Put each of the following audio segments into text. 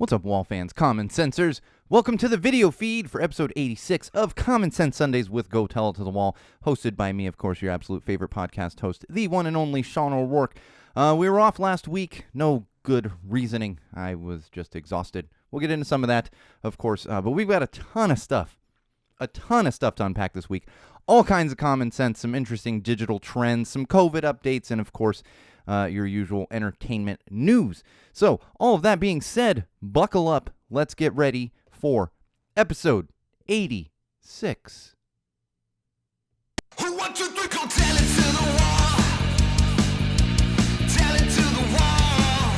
What's up, Wall fans, Common Sensors? Welcome to the video feed for episode 86 of Common Sense Sundays with Go Tell It to the Wall, hosted by me, of course, your absolute favorite podcast host, the one and only Sean O'Rourke. We were off last week. No good reasoning. I was just exhausted. We'll get into some of that, of course, but we've got a ton of stuff to unpack this week. All kinds of common sense, some interesting digital trends, some COVID updates, and, of course, your usual entertainment news. So, all of that being said, buckle up. Let's get ready for episode 86. Who, 1, 2, 3, go tell it to the wall. Tell it to the wall.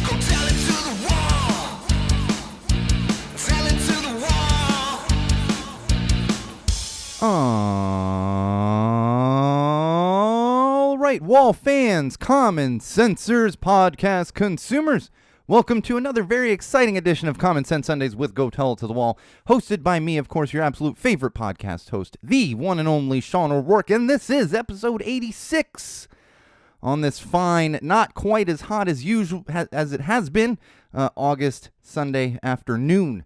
Go tell it to the wall. Tell it to the wall. All right, Wall fans, Common Sensors, podcast consumers. Welcome to another very exciting edition of Common Sense Sundays with Go Tell It to the Wall, hosted by me, of course, your absolute favorite podcast host, the one and only Sean O'Rourke, and this is episode 86 on this fine, not quite as hot as usual as it has been, August Sunday afternoon.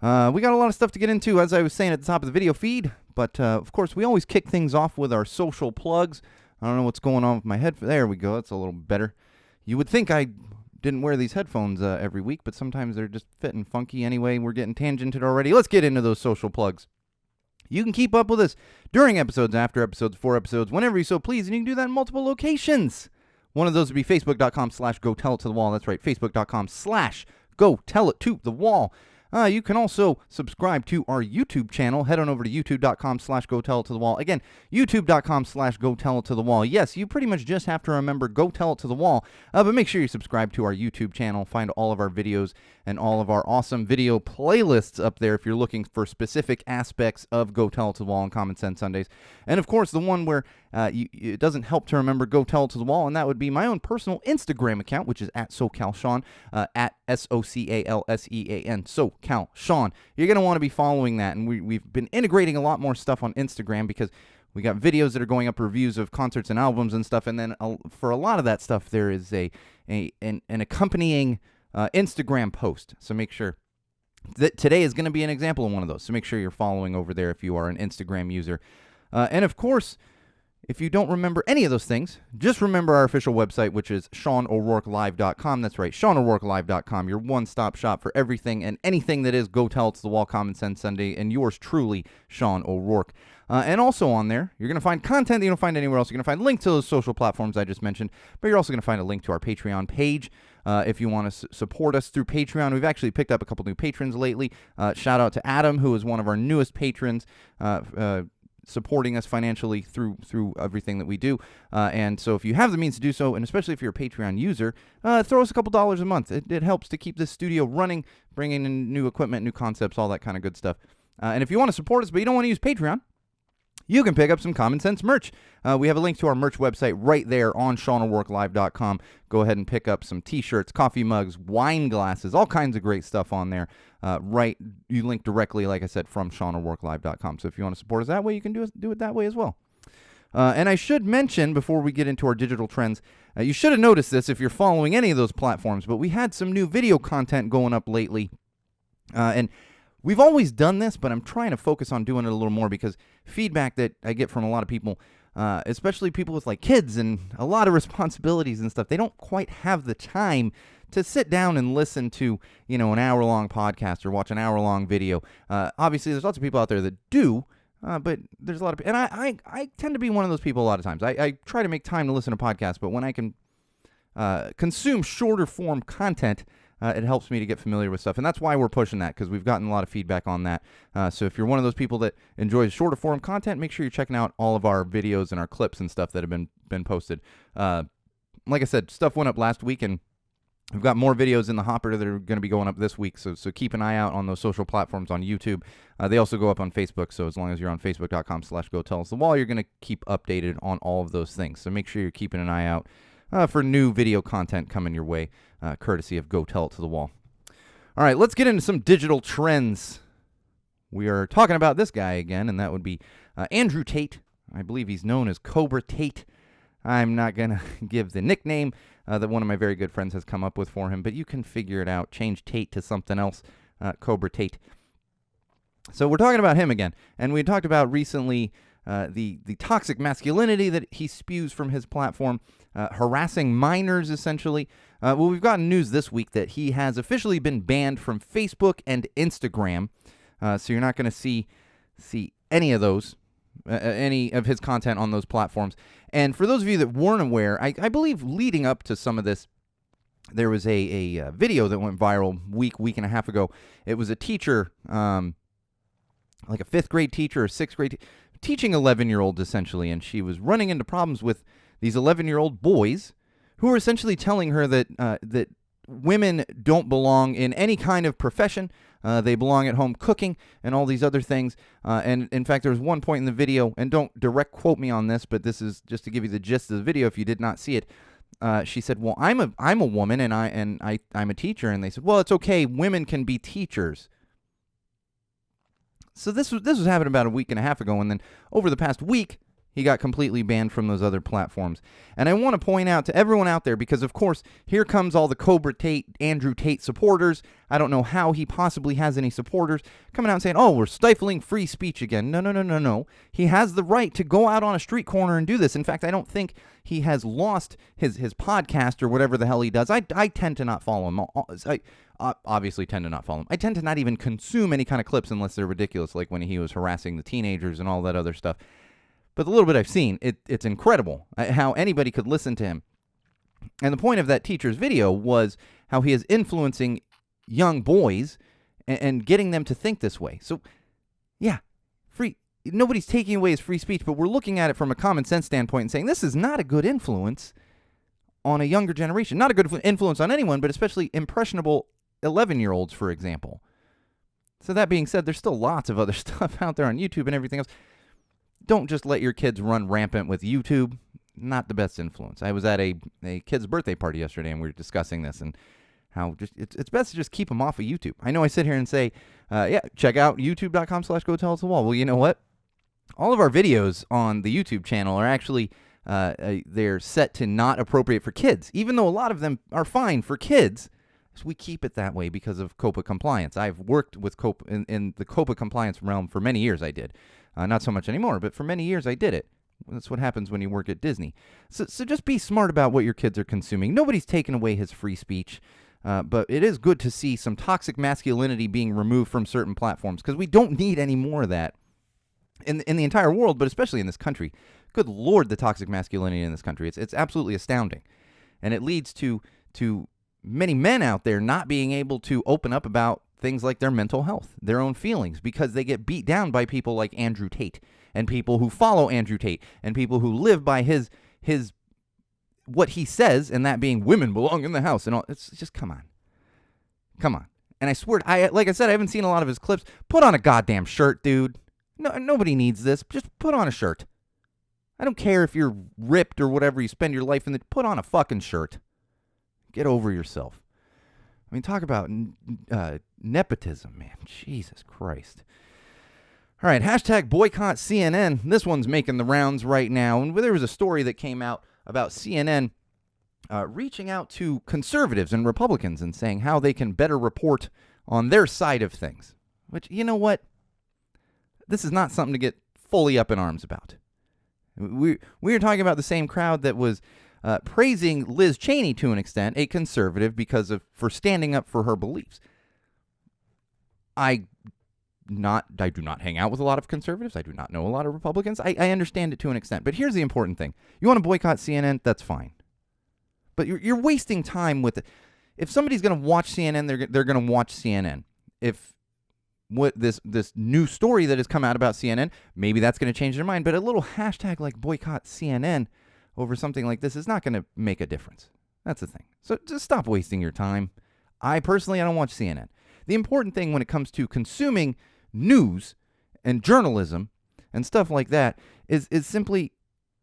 We got a lot of stuff to get into, as I was saying at the top of the video feed, but of course, we always kick things off with our social plugs. I don't know what's going on with my head. There we go. That's a little better. You would think I didn't wear these headphones every week, but sometimes they're just fitting funky anyway. We're getting tangented already. Let's get into those social plugs. You can keep up with us during episodes, after episodes, for episodes, whenever you so please, and you can do that in multiple locations. One of those would be facebook.com/go-tell-it-to-the-wall. That's right, facebook.com/go-tell-it-to-the-wall. You can also subscribe to our YouTube channel. Head on over to youtube.com/go-tell-it-to-the-wall. Again, youtube.com/go-tell-it-to-the-wall. Yes, you pretty much just have to remember Go Tell It to the Wall, but make sure you subscribe to our YouTube channel. Find all of our videos and all of our awesome video playlists up there if you're looking for specific aspects of Go Tell It to the Wall and Common Sense Sundays. And, of course, the one where it doesn't help to remember Go Tell It to the Wall, and that would be my own personal Instagram account, which is at SoCalSean, at SoCalSean, SoCalSean. You're going to want to be following that, and we've been integrating a lot more stuff on Instagram because we got videos that are going up, reviews of concerts and albums and stuff, and then for a lot of that stuff, there is an accompanying Instagram post. So make sure that today is going to be an example of one of those. So make sure you're following over there if you are an Instagram user. And of course, if you don't remember any of those things, just remember our official website, which is SeanO'RourkeLive.com. That's right, SeanO'RourkeLive.com, your one-stop shop for everything and anything that is Go Tell It to the Wall, Common Sense Sunday, and yours truly, Sean O'Rourke. And also on there, you're going to find content that you don't find anywhere else. You're going to find links to those social platforms I just mentioned, but you're also going to find a link to our Patreon page if you want to support us through Patreon. We've actually picked up a couple new patrons lately. Shout out to Adam, who is one of our newest patrons, supporting us financially through everything that we do. And so if you have the means to do so, and especially if you're a Patreon user, throw us a couple dollars a month. It helps to keep this studio running, bringing in new equipment, new concepts, all that kind of good stuff. And if you want to support us but you don't want to use Patreon, you can pick up some Common Sense merch. We have a link to our merch website right there on SeanO'RourkeLive.com. Go ahead and pick up some t-shirts, coffee mugs, wine glasses, all kinds of great stuff on there. You link directly, like I said, from SeanO'RourkeLive.com. So if you want to support us that way, you can do it that way as well. And I should mention, before we get into our digital trends, you should have noticed this if you're following any of those platforms, but we had some new video content going up lately. And we've always done this, but I'm trying to focus on doing it a little more because feedback that I get from a lot of people, especially people with like kids and a lot of responsibilities and stuff, they don't quite have the time to sit down and listen to, an hour-long podcast or watch an hour-long video. Obviously, there's lots of people out there that do, but there's a lot of people, and I tend to be one of those people a lot of times. I try to make time to listen to podcasts, but when I can consume shorter-form content, it helps me to get familiar with stuff, and that's why we're pushing that, because we've gotten a lot of feedback on that. So if you're one of those people that enjoys shorter form content, make sure you're checking out all of our videos and our clips and stuff that have been posted. Like I said, stuff went up last week, and we've got more videos in the hopper that are going to be going up this week, so keep an eye out on those social platforms on YouTube. They also go up on Facebook, so as long as you're on facebook.com/go-tell-us-the-wall, you're going to keep updated on all of those things. So make sure you're keeping an eye out for new video content coming your way, courtesy of Go Tell It to the Wall. All right, let's get into some digital trends. We are talking about this guy again, and that would be Andrew Tate. I believe he's known as Cobra Tate. I'm not going to give the nickname that one of my very good friends has come up with for him, but you can figure it out. Change Tate to something else, Cobra Tate. So we're talking about him again, and we talked about recently the toxic masculinity that he spews from his platform, harassing minors, essentially. Well, we've gotten news this week that he has officially been banned from Facebook and Instagram, so you're not going to see any of those, any of his content on those platforms. And for those of you that weren't aware, I believe leading up to some of this, there was a video that went viral week and a half ago. It was a teacher, like a 5th grade teacher or 6th grade teaching 11-year-olds essentially, and she was running into problems with these 11-year-old boys who were essentially telling her that that women don't belong in any kind of profession. They belong at home cooking and all these other things. And in fact, there was one point in the video, and don't direct quote me on this, but this is just to give you the gist of the video if you did not see it. She said, "Well, I'm a woman and I'm a teacher," and they said, "Well, it's okay. Women can be teachers." So this was happening about a week and a half ago, and then over the past week, he got completely banned from those other platforms. And I want to point out to everyone out there, because of course, here comes all the Cobra Tate, Andrew Tate supporters. I don't know how he possibly has any supporters coming out and saying, "Oh, we're stifling free speech again." No. He has the right to go out on a street corner and do this. In fact, I don't think he has lost his podcast or whatever the hell he does. I tend to not follow him. I obviously tend to not follow him. I tend to not even consume any kind of clips unless they're ridiculous, like when he was harassing the teenagers and all that other stuff. But the little bit I've seen, it's incredible how anybody could listen to him. And the point of that teacher's video was how he is influencing young boys and getting them to think this way. So, yeah, nobody's taking away his free speech, but we're looking at it from a common sense standpoint and saying this is not a good influence on a younger generation. Not a good influence on anyone, but especially impressionable 11-year-olds, for example. So that being said, there's still lots of other stuff out there on YouTube and everything else. Don't just let your kids run rampant with YouTube. Not the best influence. I was at a kid's birthday party yesterday, and we were discussing this and how just it's best to just keep them off of YouTube. I know I sit here and say, yeah, check out youtube.com/GoTellItToTheWall. Well, you know what? All of our videos on the YouTube channel are actually, they're set to not appropriate for kids, even though a lot of them are fine for kids. So we keep it that way because of COPA compliance. I've worked with COPA in the COPA compliance realm for many years. I did. Not so much anymore, but for many years I did it. That's what happens when you work at Disney. So just be smart about what your kids are consuming. Nobody's taken away his free speech, but it is good to see some toxic masculinity being removed from certain platforms, because we don't need any more of that in the entire world, but especially in this country. Good Lord, the toxic masculinity in this country. It's absolutely astounding. And it leads to many men out there not being able to open up about things like their mental health, their own feelings, because they get beat down by people like Andrew Tate and people who follow Andrew Tate and people who live by his what he says, and that being women belong in the house and all. It's just come on. And I swear, like I said, I haven't seen a lot of his clips. Put on a goddamn shirt, dude. No, nobody needs this. Just put on a shirt. I don't care if you're ripped or whatever you spend your life in. Put on a fucking shirt. Get over yourself. I mean, talk about nepotism, man. Jesus Christ. All right, hashtag boycott CNN. This one's making the rounds right now. And there was a story that came out about CNN reaching out to conservatives and Republicans and saying how they can better report on their side of things. Which, you know what? This is not something to get fully up in arms about. We are talking about the same crowd that was praising Liz Cheney to an extent, a conservative, for standing up for her beliefs. I do not hang out with a lot of conservatives. I do not know a lot of Republicans. I understand it to an extent. But here's the important thing. You want to boycott CNN? That's fine. But you're wasting time with it. If somebody's going to watch CNN, they're going to watch CNN. If what this new story that has come out about CNN, maybe that's going to change their mind. But a little hashtag like boycott CNN over something like this is not going to make a difference. That's the thing. So just stop wasting your time. I don't watch CNN. The important thing when it comes to consuming news and journalism and stuff like that is simply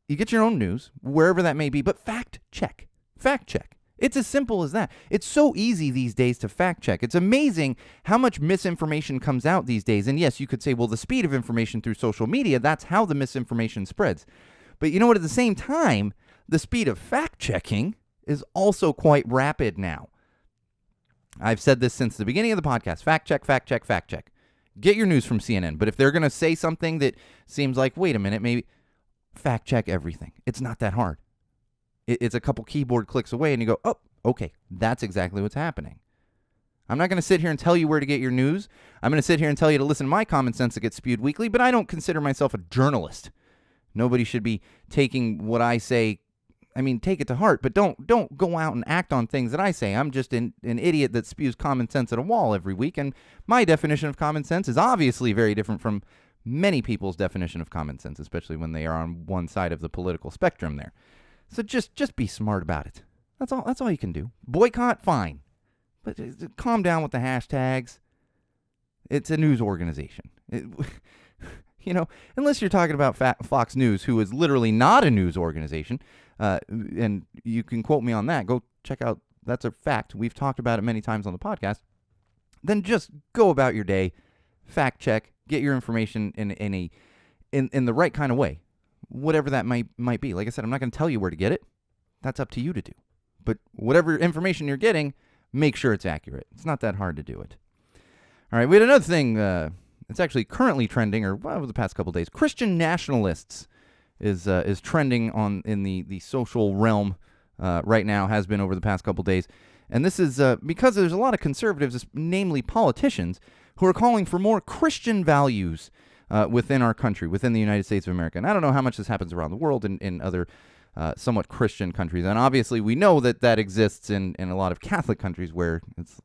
you get your own news, wherever that may be, but fact check. Fact check. It's as simple as that. It's so easy these days to fact check. It's amazing how much misinformation comes out these days. And yes, you could say, well, the speed of information through social media, that's how the misinformation spreads. But you know what? At the same time, the speed of fact checking is also quite rapid now. I've said this since the beginning of the podcast. Fact check, fact check, fact check. Get your news from CNN. But if they're going to say something that seems like, wait a minute, maybe fact check everything. It's not that hard. It's a couple keyboard clicks away and you go, oh, okay, that's exactly what's happening. I'm not going to sit here and tell you where to get your news. I'm going to sit here and tell you to listen to my common sense that gets spewed weekly, but I don't consider myself a journalist. Nobody should be taking what I say. I mean, take it to heart, but don't go out and act on things that I say. I'm just an idiot that spews common sense at a wall every week, and my definition of common sense is obviously very different from many people's definition of common sense, especially when they are on one side of the political spectrum there. So just be smart about it. That's all you can do. Boycott, fine. But calm down with the hashtags. It's a news organization. Unless you're talking about Fox News, who is literally not a news organization, and you can quote me on that. Go check out. That's a fact. We've talked about it many times on the podcast. Then just go about your day, fact check, get your information in the right kind of way, whatever that might be. Like I said, I'm not going to tell you where to get it. That's up to you to do. But whatever information you're getting, make sure it's accurate. It's not that hard to do it. All right, we had another thing. It's actually currently trending, or over the past couple of days. Christian nationalists is trending in the social realm right now, has been over the past couple of days. And this is because there's a lot of conservatives, namely politicians, who are calling for more Christian values within our country, within the United States of America. And I don't know how much this happens around the world in other somewhat Christian countries. And obviously we know that exists in a lot of Catholic countries where it's,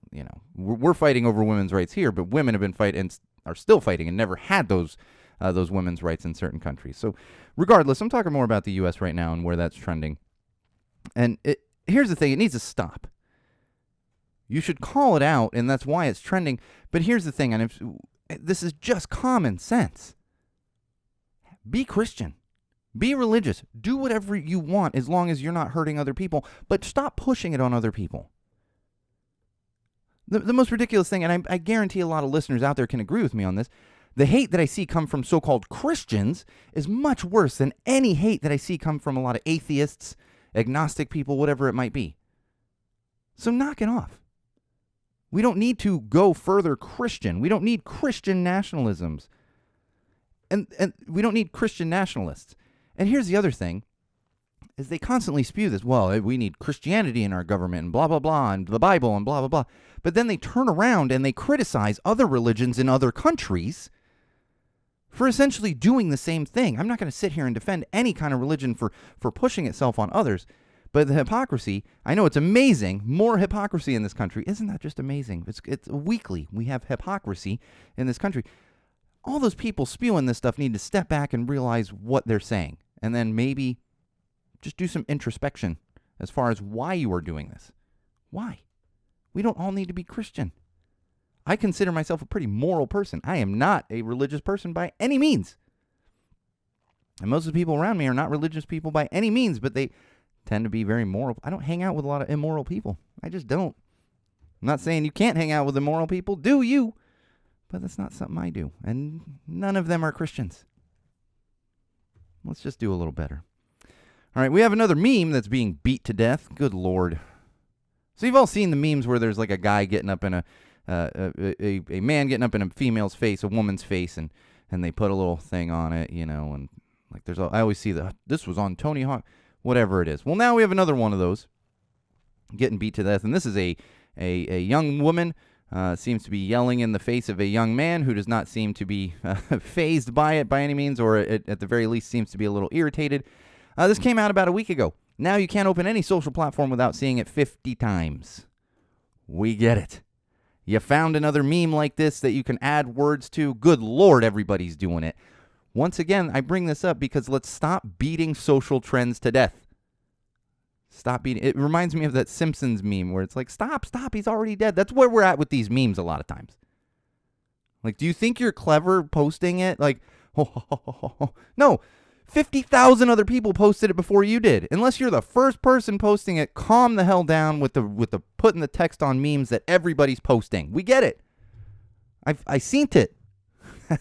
we're fighting over women's rights here, but women have been fighting and are still fighting and never had those women's rights in certain countries. So regardless, I'm talking more about the U.S. right now and where that's trending. And here's the thing, it needs to stop. You should call it out, and that's why it's trending. But here's the thing, and this is just common sense. Be Christian. Be religious. Do whatever you want as long as you're not hurting other people, but stop pushing it on other people. The most ridiculous thing, and I guarantee a lot of listeners out there can agree with me on this, the hate that I see come from so-called Christians is much worse than any hate that I see come from a lot of atheists, agnostic people, whatever it might be. So knock it off. We don't need to go further Christian. We don't need Christian nationalisms. And we don't need Christian nationalists. And here's the other thing, is they constantly spew this, well, we need Christianity in our government and blah, blah, blah, and the Bible and blah, blah, blah. But then they turn around and they criticize other religions in other countries for essentially doing the same thing. I'm not going to sit here and defend any kind of religion for pushing itself on others. But the hypocrisy, I know it's amazing, more hypocrisy in this country. Isn't that just amazing? It's weekly. We have hypocrisy in this country. All those people spewing this stuff need to step back and realize what they're saying. And then maybe just do some introspection as far as why you are doing this. Why? We don't all need to be Christian. I consider myself a pretty moral person. I am not a religious person by any means. And most of the people around me are not religious people by any means, but they tend to be very moral. I don't hang out with a lot of immoral people. I just don't. I'm not saying you can't hang out with immoral people. Do you? But that's not something I do. And none of them are Christians. Let's just do a little better. All right, we have another meme that's being beat to death. Good Lord. So you've all seen the memes where there's like a guy getting up in a man getting up in a female's face, a woman's face, and they put a little thing on it, and like I always see this was on Tony Hawk, whatever it is. Well, now we have another one of those getting beat to death, and this is a young woman seems to be yelling in the face of a young man who does not seem to be fazed by it by any means, or at the very least seems to be a little irritated. This came out about a week ago. Now you can't open any social platform without seeing it 50 times. We get it. You found another meme like this that you can add words to. Good Lord, everybody's doing it. Once again, I bring this up because let's stop beating social trends to death. Stop beating. It reminds me of that Simpsons meme where it's like, stop, he's already dead. That's where we're at with these memes a lot of times. Like, do you think you're clever posting it? Like, no. 50,000 other people posted it before you did. Unless you're the first person posting it, calm the hell down with the putting the text on memes that everybody's posting. We get it. I seen it.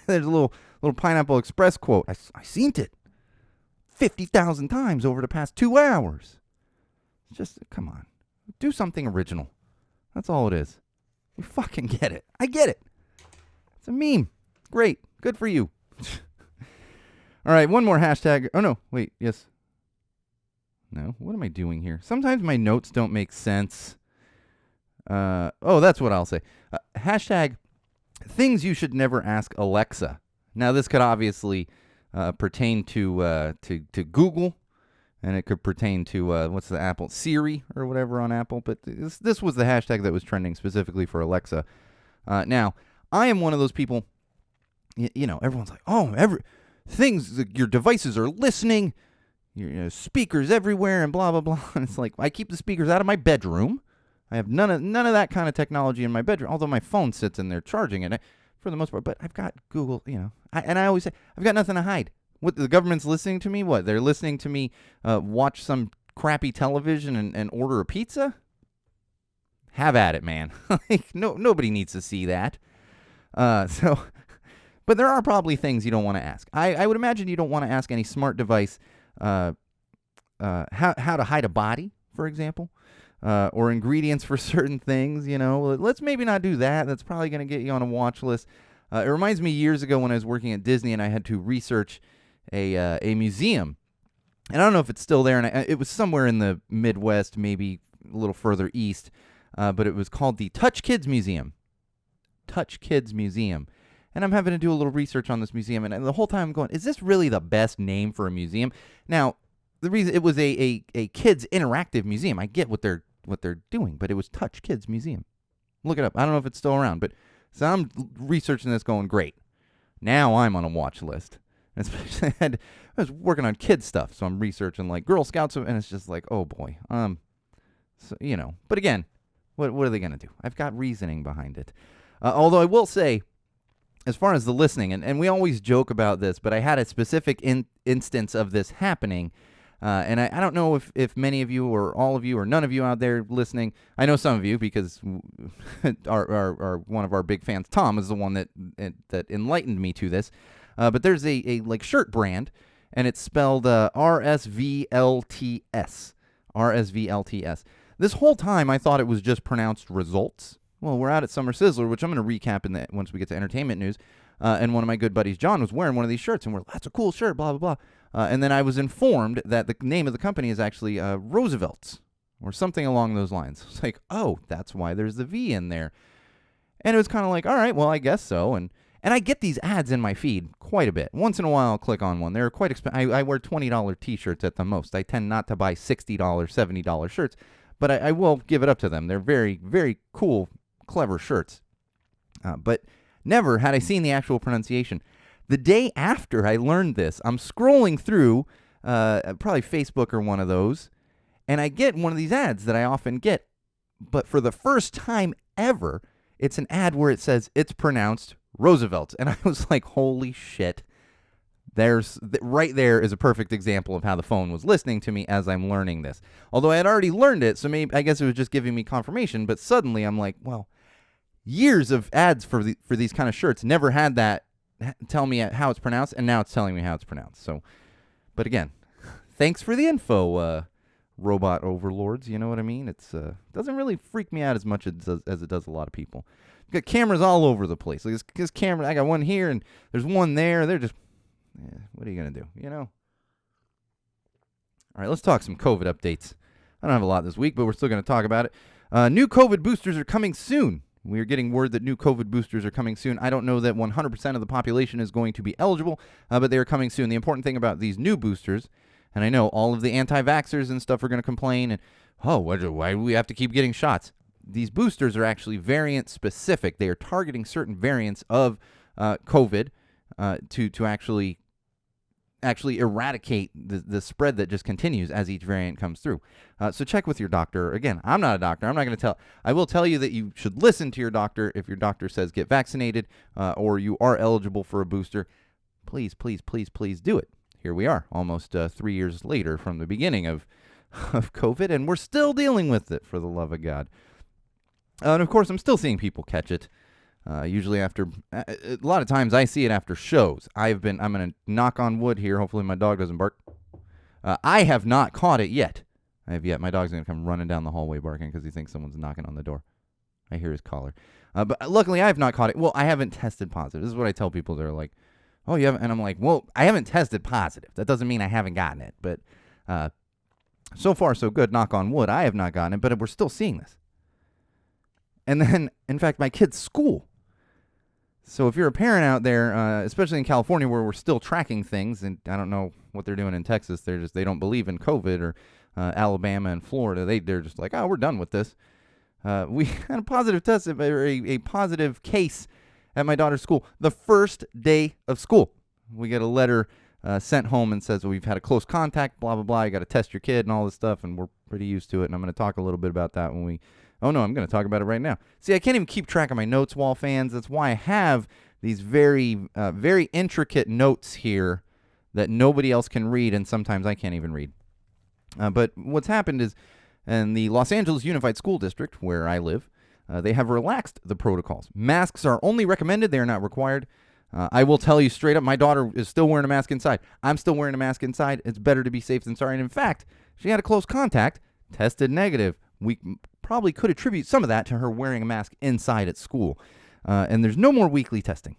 There's a little Pineapple Express quote. I seen it 50,000 times over the past 2 hours. Just, come on. Do something original. That's all it is. You fucking get it. I get it. It's a meme. Great. Good for you. All right, one more hashtag. Oh, no. Wait, yes. No, what am I doing here? Sometimes my notes don't make sense. That's what I'll say. Hashtag things you should never ask Alexa. Now, this could obviously pertain to Google, and it could pertain to what's the Apple Siri or whatever on Apple. But this was the hashtag that was trending specifically for Alexa. Now, I am one of those people. You know, everyone's like, oh, your devices are listening. Speakers everywhere and blah blah blah. And it's like, I keep the speakers out of my bedroom. I have none of that kind of technology in my bedroom. Although my phone sits in there charging it for the most part. But I've got Google. I always say I've got nothing to hide. What, the government's listening to me? What, they're listening to me watch some crappy television and order a pizza? Have at it, man. Nobody needs to see that. But there are probably things you don't want to ask. I would imagine you don't want to ask any smart device how to hide a body, for example, or ingredients for certain things. Let's maybe not do that. That's probably going to get you on a watch list. It reminds me years ago when I was working at Disney and I had to research a museum, and I don't know if it's still there. And it was somewhere in the Midwest, maybe a little further east, but it was called the Touch Kids Museum. Touch Kids Museum. And I'm having to do a little research on this museum, and the whole time I'm going, is this really the best name for a museum? Now, the reason it was a kids interactive museum, I get what they're doing, but it was Touch Kids Museum. Look it up. I don't know if it's still around, but so I'm researching this, going, great. Now I'm on a watch list. And especially I was working on kids stuff, so I'm researching like Girl Scouts, and it's just like, oh boy, But again, what are they gonna do? I've got reasoning behind it. Although I will say, as far as the listening, and we always joke about this, but I had a specific instance of this happening, and I don't know if many of you or all of you or none of you out there listening. I know some of you because our one of our big fans, Tom, is the one that enlightened me to this. But there's a like shirt brand, and it's spelled RSVLTS. RSVLTS. This whole time I thought it was just pronounced results. Well, we're out at Summer Sizzler, which I'm going to recap once we get to entertainment news. And one of my good buddies, John, was wearing one of these shirts, and we're like, that's a cool shirt, blah, blah, blah. And then I was informed that the name of the company is actually Roosevelt's or something along those lines. It's like, oh, that's why there's the V in there. And it was kind of like, all right, well, I guess so. And I get these ads in my feed quite a bit. Once in a while, I'll click on one. They're quite expensive. I wear $20 T-shirts at the most. I tend not to buy $60, $70 shirts, but I will give it up to them. They're very, very cool, clever shirts. But never had I seen the actual pronunciation. The day after I learned this, I'm scrolling through probably Facebook or one of those, and I get one of these ads that I often get. But for the first time ever, it's an ad where it says it's pronounced Roosevelt. And I was like, holy shit. Right there is a perfect example of how the phone was listening to me as I'm learning this. Although I had already learned it, so maybe I guess it was just giving me confirmation. But suddenly I'm like, well, years of ads for these kind of shirts never had that tell me how it's pronounced, and now it's telling me how it's pronounced. So, but again, thanks for the info, robot overlords. You know what I mean? It's doesn't really freak me out as much as it does a lot of people. Got cameras all over the place. Like this camera, I got one here and there's one there. They're just, what are you gonna do? All right, let's talk some COVID updates. I don't have a lot this week, but we're still gonna talk about it. New COVID boosters are coming soon. We are getting word that new COVID boosters are coming soon. I don't know that 100% of the population is going to be eligible, but they are coming soon. The important thing about these new boosters, and I know all of the anti-vaxxers and stuff are going to complain, and, why do we have to keep getting shots? These boosters are actually variant specific. They are targeting certain variants of COVID to actually eradicate the spread that just continues as each variant comes through. So check with your doctor. Again, I'm not a doctor. I'm not going to tell. I will tell you that you should listen to your doctor if your doctor says get vaccinated or you are eligible for a booster. Please, please, please, please do it. Here we are, almost 3 years later from the beginning of COVID, and we're still dealing with it, for the love of God. And, of course, I'm still seeing people catch it. Usually after, a lot of times I see it after shows. I'm going to knock on wood here. Hopefully my dog doesn't bark. I have not caught it yet. I have yet. My dog's going to come running down the hallway barking because he thinks someone's knocking on the door. I hear his collar. But luckily, I have not caught it. Well, I haven't tested positive. This is what I tell people. They're like, oh, you haven't? And I'm like, well, I haven't tested positive. That doesn't mean I haven't gotten it. But so far, so good. Knock on wood. I have not gotten it, but we're still seeing this. And then, in fact, my kid's school. So if you're a parent out there, especially in California where we're still tracking things, and I don't know what they're doing in Texas. They don't believe in COVID, or Alabama and Florida. They're just like, oh, we're done with this. We had a positive test, or a positive case at my daughter's school the first day of school. We get a letter sent home and says, well, we've had a close contact, blah, blah, blah. You got to test your kid and all this stuff, and we're pretty used to it. And I'm going to talk a little bit about that when we... Oh, no, I'm going to talk about it right now. See, I can't even keep track of my notes, Wall fans. That's why I have these very, very intricate notes here that nobody else can read, and sometimes I can't even read. But what's happened is, in the Los Angeles Unified School District, where I live, they have relaxed the protocols. Masks are only recommended. They are not required. I will tell you straight up, my daughter is still wearing a mask inside. I'm still wearing a mask inside. It's better to be safe than sorry. And in fact, she had a close contact, tested negative. We probably could attribute some of that to her wearing a mask inside at school. And there's no more weekly testing.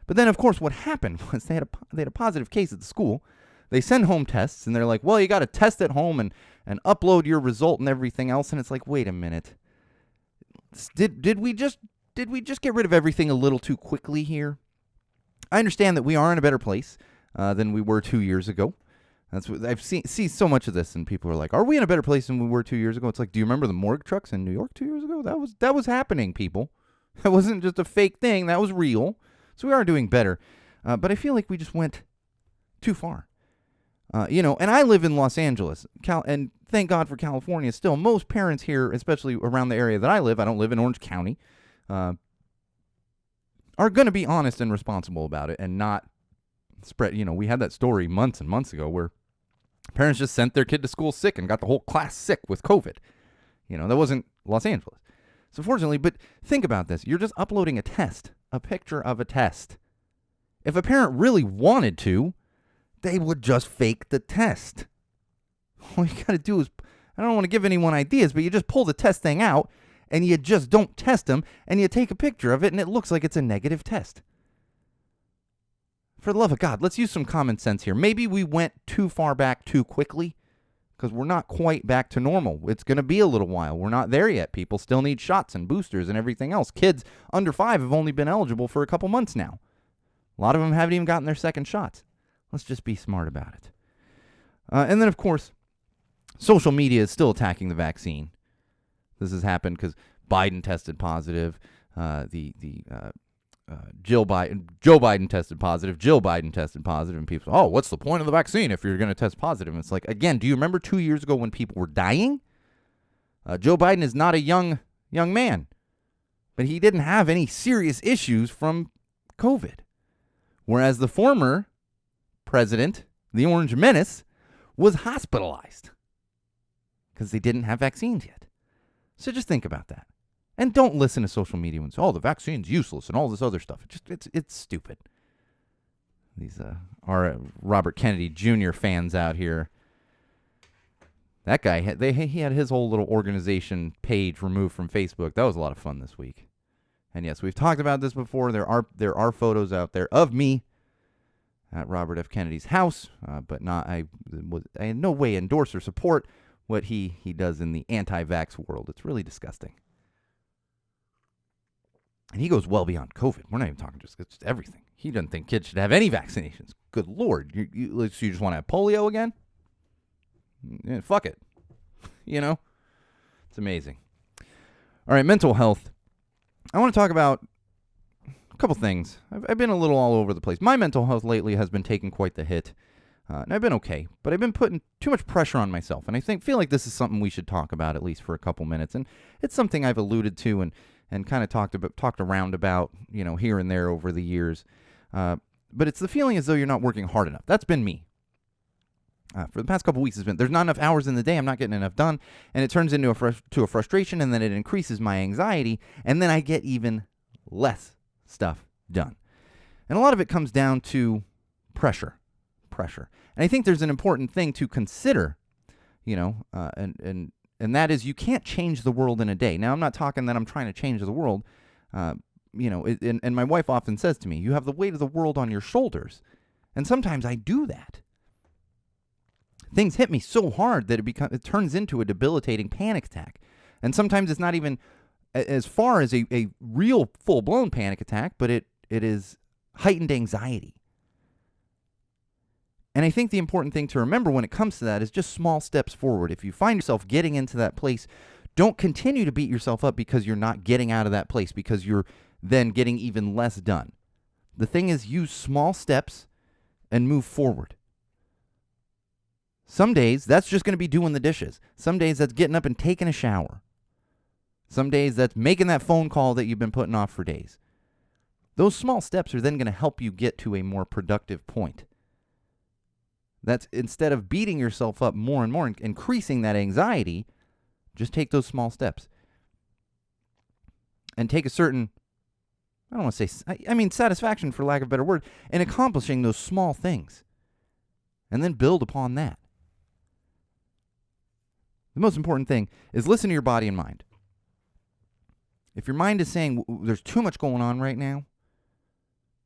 But then, of course, what happened was they had a positive case at the school. They send home tests, and they're like, well, you got to test at home and upload your result and everything else. And it's like, wait a minute. Did we just get rid of everything a little too quickly here? I understand that we are in a better place than we were 2 years ago. That's what I've see so much of this, and people are like, are we in a better place than we were 2 years ago? It's like, do you remember the morgue trucks in New York 2 years ago? That was happening, people. That wasn't just a fake thing. That was real. So we are doing better. But I feel like we just went too far. And I live in Los Angeles, and thank God for California. Still, most parents here, especially around the area that I don't live in Orange County, are going to be honest and responsible about it and not spread. We had that story months and months ago where parents just sent their kid to school sick and got the whole class sick with COVID. That wasn't Los Angeles. So fortunately, but think about this. You're just uploading a picture of a test. If a parent really wanted to, they would just fake the test. All you got to do is, I don't want to give anyone ideas, but you just pull the test thing out and you just don't test them and you take a picture of it and it looks like it's a negative test. For the love of God, let's use some common sense here. Maybe we went too far back too quickly because we're not quite back to normal. It's going to be a little while. We're not there yet. People still need shots and boosters and everything else. Kids under 5 have only been eligible for a couple months now. A lot of them haven't even gotten their second shots. Let's just be smart about it. And then, of course, social media is still attacking the vaccine. This has happened because Biden tested positive. Joe Biden tested positive. Jill Biden tested positive. And people say, oh, what's the point of the vaccine if you're going to test positive? And it's like, again, do you remember 2 years ago when people were dying? Joe Biden is not a young man. But he didn't have any serious issues from COVID. Whereas the former president, the Orange Menace, was hospitalized because they didn't have vaccines yet. So just think about that. And don't listen to social media and say, oh, the vaccine's useless and all this other stuff. It's stupid. These are Robert Kennedy Jr. fans out here. That guy, he had his whole little organization page removed from Facebook. That was a lot of fun this week. And yes, we've talked about this before. There are photos out there of me at Robert F. Kennedy's house, but I in no way endorse or support what he does in the anti-vax world. It's really disgusting. And he goes well beyond COVID. We're not even talking just everything. He doesn't think kids should have any vaccinations. Good Lord. You just want to have polio again? Yeah, fuck it. It's amazing. All right, mental health. I want to talk about a couple things. I've been a little all over the place. My mental health lately has been taking quite the hit. And I've been okay, but I've been putting too much pressure on myself. And I feel like this is something we should talk about at least for a couple minutes. And it's something I've alluded to and kind of talked around about, here and there over the years. But it's the feeling as though you're not working hard enough. That's been me. For the past couple weeks, there's not enough hours in the day. I'm not getting enough done. And it turns into a frustration, and then it increases my anxiety. And then I get even less stuff done. And a lot of it comes down to pressure. And I think there's an important thing to consider. and that is, you can't change the world in a day. Now, I'm not talking that I'm trying to change the world. And my wife often says to me, you have the weight of the world on your shoulders. And sometimes I do that. Things hit me so hard that it turns into a debilitating panic attack. And sometimes it's not even as far as a real full-blown panic attack, but it is heightened anxiety. And I think the important thing to remember when it comes to that is just small steps forward. If you find yourself getting into that place, don't continue to beat yourself up because you're not getting out of that place, because you're then getting even less done. The thing is, use small steps and move forward. Some days, that's just going to be doing the dishes. Some days, that's getting up and taking a shower. Some days, that's making that phone call that you've been putting off for days. Those small steps are then going to help you get to a more productive point. That's, instead of beating yourself up more and more and increasing that anxiety, just take those small steps. And take a certain, I don't want to say, I mean satisfaction, for lack of a better word, in accomplishing those small things. And then build upon that. The most important thing is listen to your body and mind. If your mind is saying there's too much going on right now,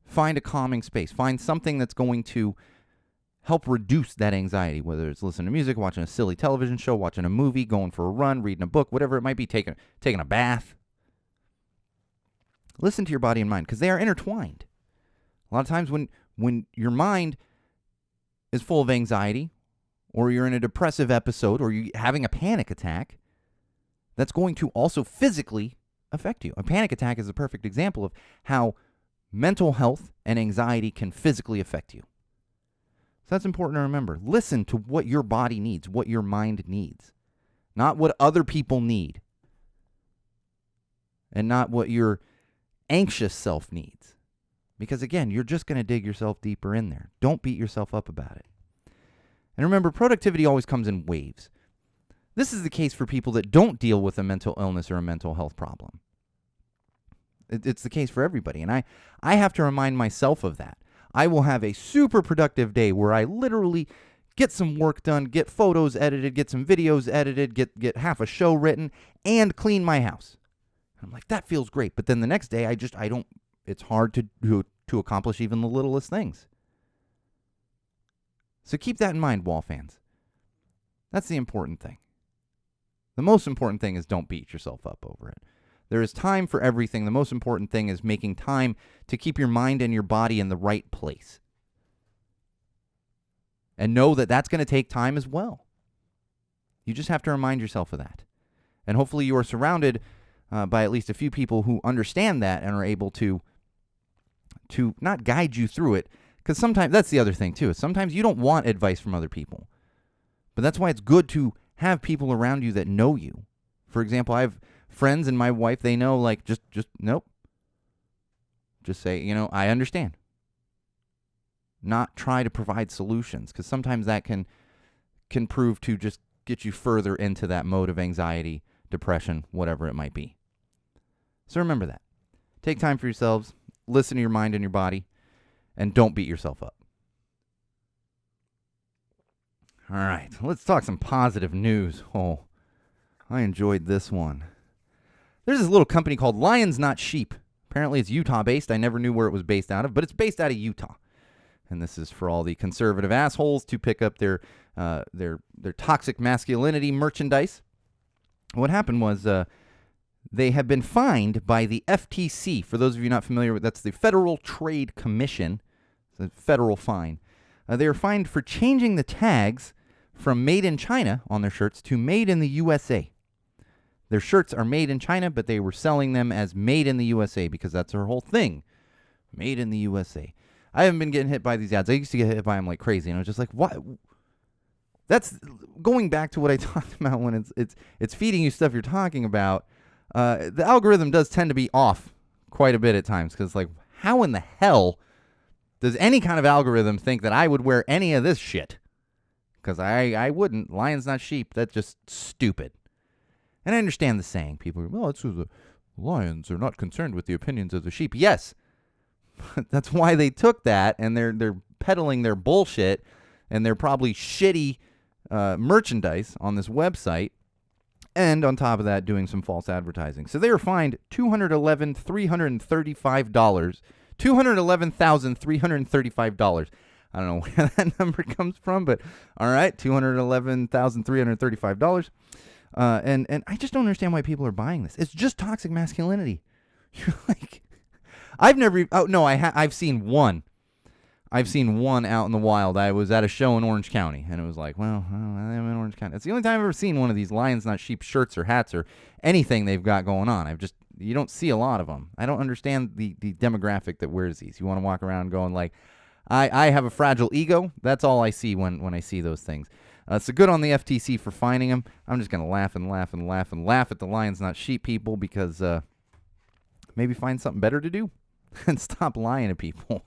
find a calming space. Find something that's going to help reduce that anxiety, whether it's listening to music, watching a silly television show, watching a movie, going for a run, reading a book, whatever it might be, taking a bath. Listen to your body and mind, because they are intertwined. A lot of times when your mind is full of anxiety, or you're in a depressive episode, or you're having a panic attack, that's going to also physically affect you. A panic attack is a perfect example of how mental health and anxiety can physically affect you. So that's important to remember. Listen to what your body needs, what your mind needs, not what other people need, and not what your anxious self needs. Because again, you're just going to dig yourself deeper in there. Don't beat yourself up about it. And remember, productivity always comes in waves. This is the case for people that don't deal with a mental illness or a mental health problem. It's the case for everybody. And I have to remind myself of that. I will have a super productive day where I literally get some work done, get photos edited, get some videos edited, get half a show written, and clean my house. I'm like, that feels great. But then the next day, it's hard to accomplish even the littlest things. So keep that in mind, Wall fans. That's the important thing. The most important thing is don't beat yourself up over it. There is time for everything. The most important thing is making time to keep your mind and your body in the right place. And know that that's going to take time as well. You just have to remind yourself of that. And hopefully you are surrounded by at least a few people who understand that and are able to not guide you through it. Because sometimes, that's the other thing too, is sometimes you don't want advice from other people. But that's why it's good to have people around you that know you. For example, I have friends and my wife, they know, like, just nope. Just say, I understand. Not try to provide solutions, because sometimes that can prove to just get you further into that mode of anxiety, depression, whatever it might be. So remember that. Take time for yourselves, listen to your mind and your body, and don't beat yourself up. All right, let's talk some positive news. Oh, I enjoyed this one. There's this little company called Lions Not Sheep. Apparently it's Utah-based. I never knew where it was based out of, but it's based out of Utah. And this is for all the conservative assholes to pick up their toxic masculinity merchandise. What happened was they have been fined by the FTC. For those of you not familiar with, that's the Federal Trade Commission. It's a federal fine. They were fined for changing the tags from Made in China on their shirts to Made in the USA. Their shirts are made in China, but they were selling them as Made in the USA because that's their whole thing. Made in the USA. I haven't been getting hit by these ads. I used to get hit by them like crazy, and I was just like, what? That's going back to what I talked about when it's feeding you stuff you're talking about. The algorithm does tend to be off quite a bit at times because, like, how in the hell does any kind of algorithm think that I would wear any of this shit? Because I wouldn't. Lions not sheep. That's just stupid. And I understand the saying. People are, well, it's the lions are not concerned with the opinions of the sheep. Yes. That's why they took that, and they're peddling their bullshit, and they're probably shitty merchandise on this website, and on top of that, doing some false advertising. So they were fined $211,335. $211,335. I don't know where that number comes from, but all right, $211,335. And I just don't understand why people are buying this. It's just toxic masculinity. You're like, I've seen one. I've seen one out in the wild. I was at a show in Orange County, and it was like, well, I'm in Orange County. It's the only time I've ever seen one of these Lions Not Sheep shirts or hats or anything they've got going on. You don't see a lot of them. I don't understand the demographic that wears these. You want to walk around going like, I have a fragile ego. That's all I see when I see those things. So good on the FTC for fining them. I'm just going to laugh and laugh and laugh and laugh at the Lions Not Sheep people because maybe find something better to do and stop lying to people.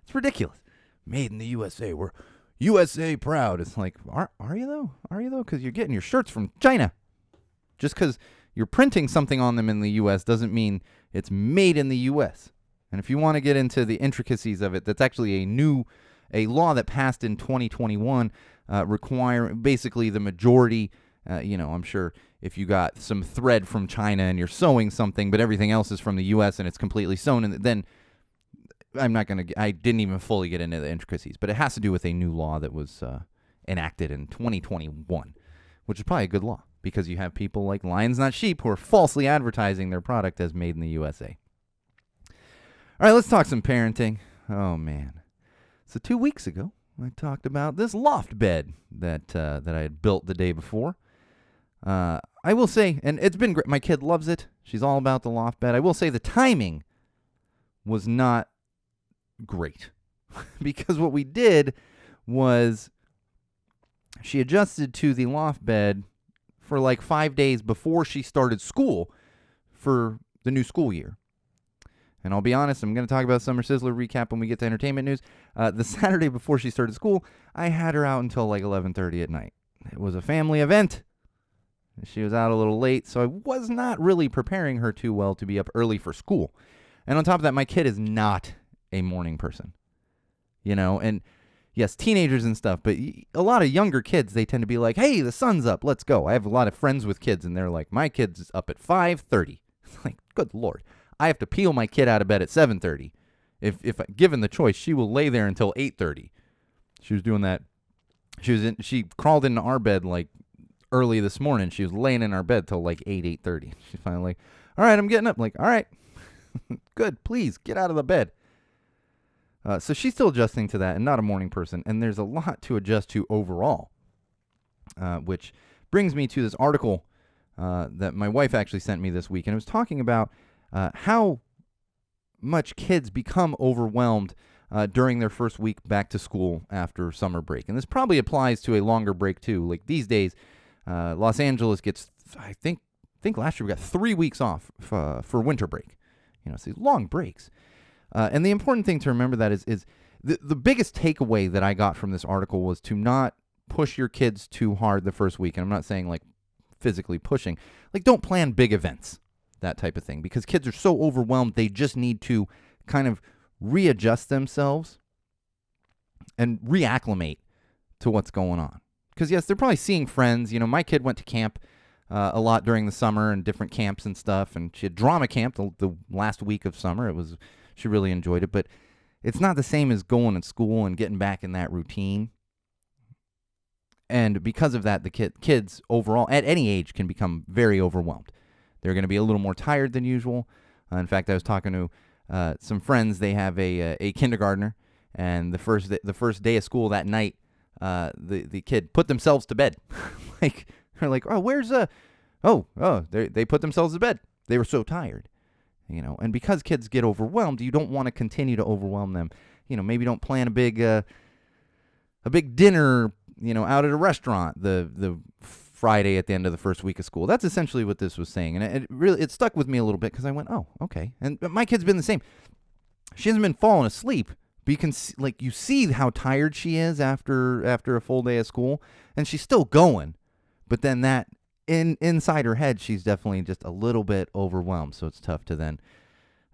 It's ridiculous. Made in the USA. We're USA proud. It's like, are you though? Are you though? Because you're getting your shirts from China. Just because you're printing something on them in the U.S. doesn't mean it's made in the U.S. And if you want to get into the intricacies of it, that's actually a law that passed in 2021 requiring basically the majority, I'm sure if you got some thread from China and you're sewing something, but everything else is from the U.S. and it's completely sewn, and then I didn't even fully get into the intricacies, but it has to do with a new law that was enacted in 2021, which is probably a good law because you have people like Lions Not Sheep who are falsely advertising their product as made in the USA. All right, let's talk some parenting. Oh, man. So 2 weeks ago, I talked about this loft bed that I had built the day before. I will say, and it's been great. My kid loves it. She's all about the loft bed. I will say the timing was not great because what we did was she adjusted to the loft bed for like 5 days before she started school for the new school year. And I'll be honest, I'm going to talk about Summer Sizzler recap when we get to entertainment news. The Saturday before she started school, I had her out until like 11:30 at night. It was a family event. She was out a little late, so I was not really preparing her too well to be up early for school. And on top of that, my kid is not a morning person. And yes, teenagers and stuff, but a lot of younger kids, they tend to be like, hey, the sun's up, let's go. I have a lot of friends with kids, and they're like, my kid's up at 5:30. It's like, good Lord. I have to peel my kid out of bed at 7:30. If given the choice, she will lay there until 8:30. She was doing that. She crawled into our bed like early this morning. She was laying in our bed till like 8:30. She's finally like, all right, I'm getting up. I'm like, all right, good, please get out of the bed. So she's still adjusting to that and not a morning person. And there's a lot to adjust to overall, which brings me to this article that my wife actually sent me this week. And it was talking about how much kids become overwhelmed during their first week back to school after summer break. And this probably applies to a longer break too. Like these days, Los Angeles gets, I think last year we got 3 weeks off for winter break. So these long breaks. And the important thing to remember that is the biggest takeaway that I got from this article was to not push your kids too hard the first week. And I'm not saying like physically pushing. Like don't plan big events, that type of thing, because kids are so overwhelmed. They just need to kind of readjust themselves and reacclimate to what's going on. Because yes, they're probably seeing friends. My kid went to camp a lot during the summer and different camps and stuff. And she had drama camp the last week of summer. She really enjoyed it, but it's not the same as going to school and getting back in that routine. And because of that, the kids overall at any age can become very overwhelmed. They're going to be a little more tired than usual. In fact, I was talking to some friends. They have a kindergartner, and the first day of school that night, the kid put themselves to bed. They're like, oh, where's they put themselves to bed. They were so tired. And because kids get overwhelmed, you don't want to continue to overwhelm them. Maybe don't plan a big dinner, out at a restaurant the Friday at the end of the first week of school. That's essentially what this was saying. And it stuck with me a little bit because I went, oh, okay. And my kid's been the same. She hasn't been falling asleep, but you can see, you see how tired she is after a full day of school, and she's still going. But then that inside her head, she's definitely just a little bit overwhelmed. So it's tough to then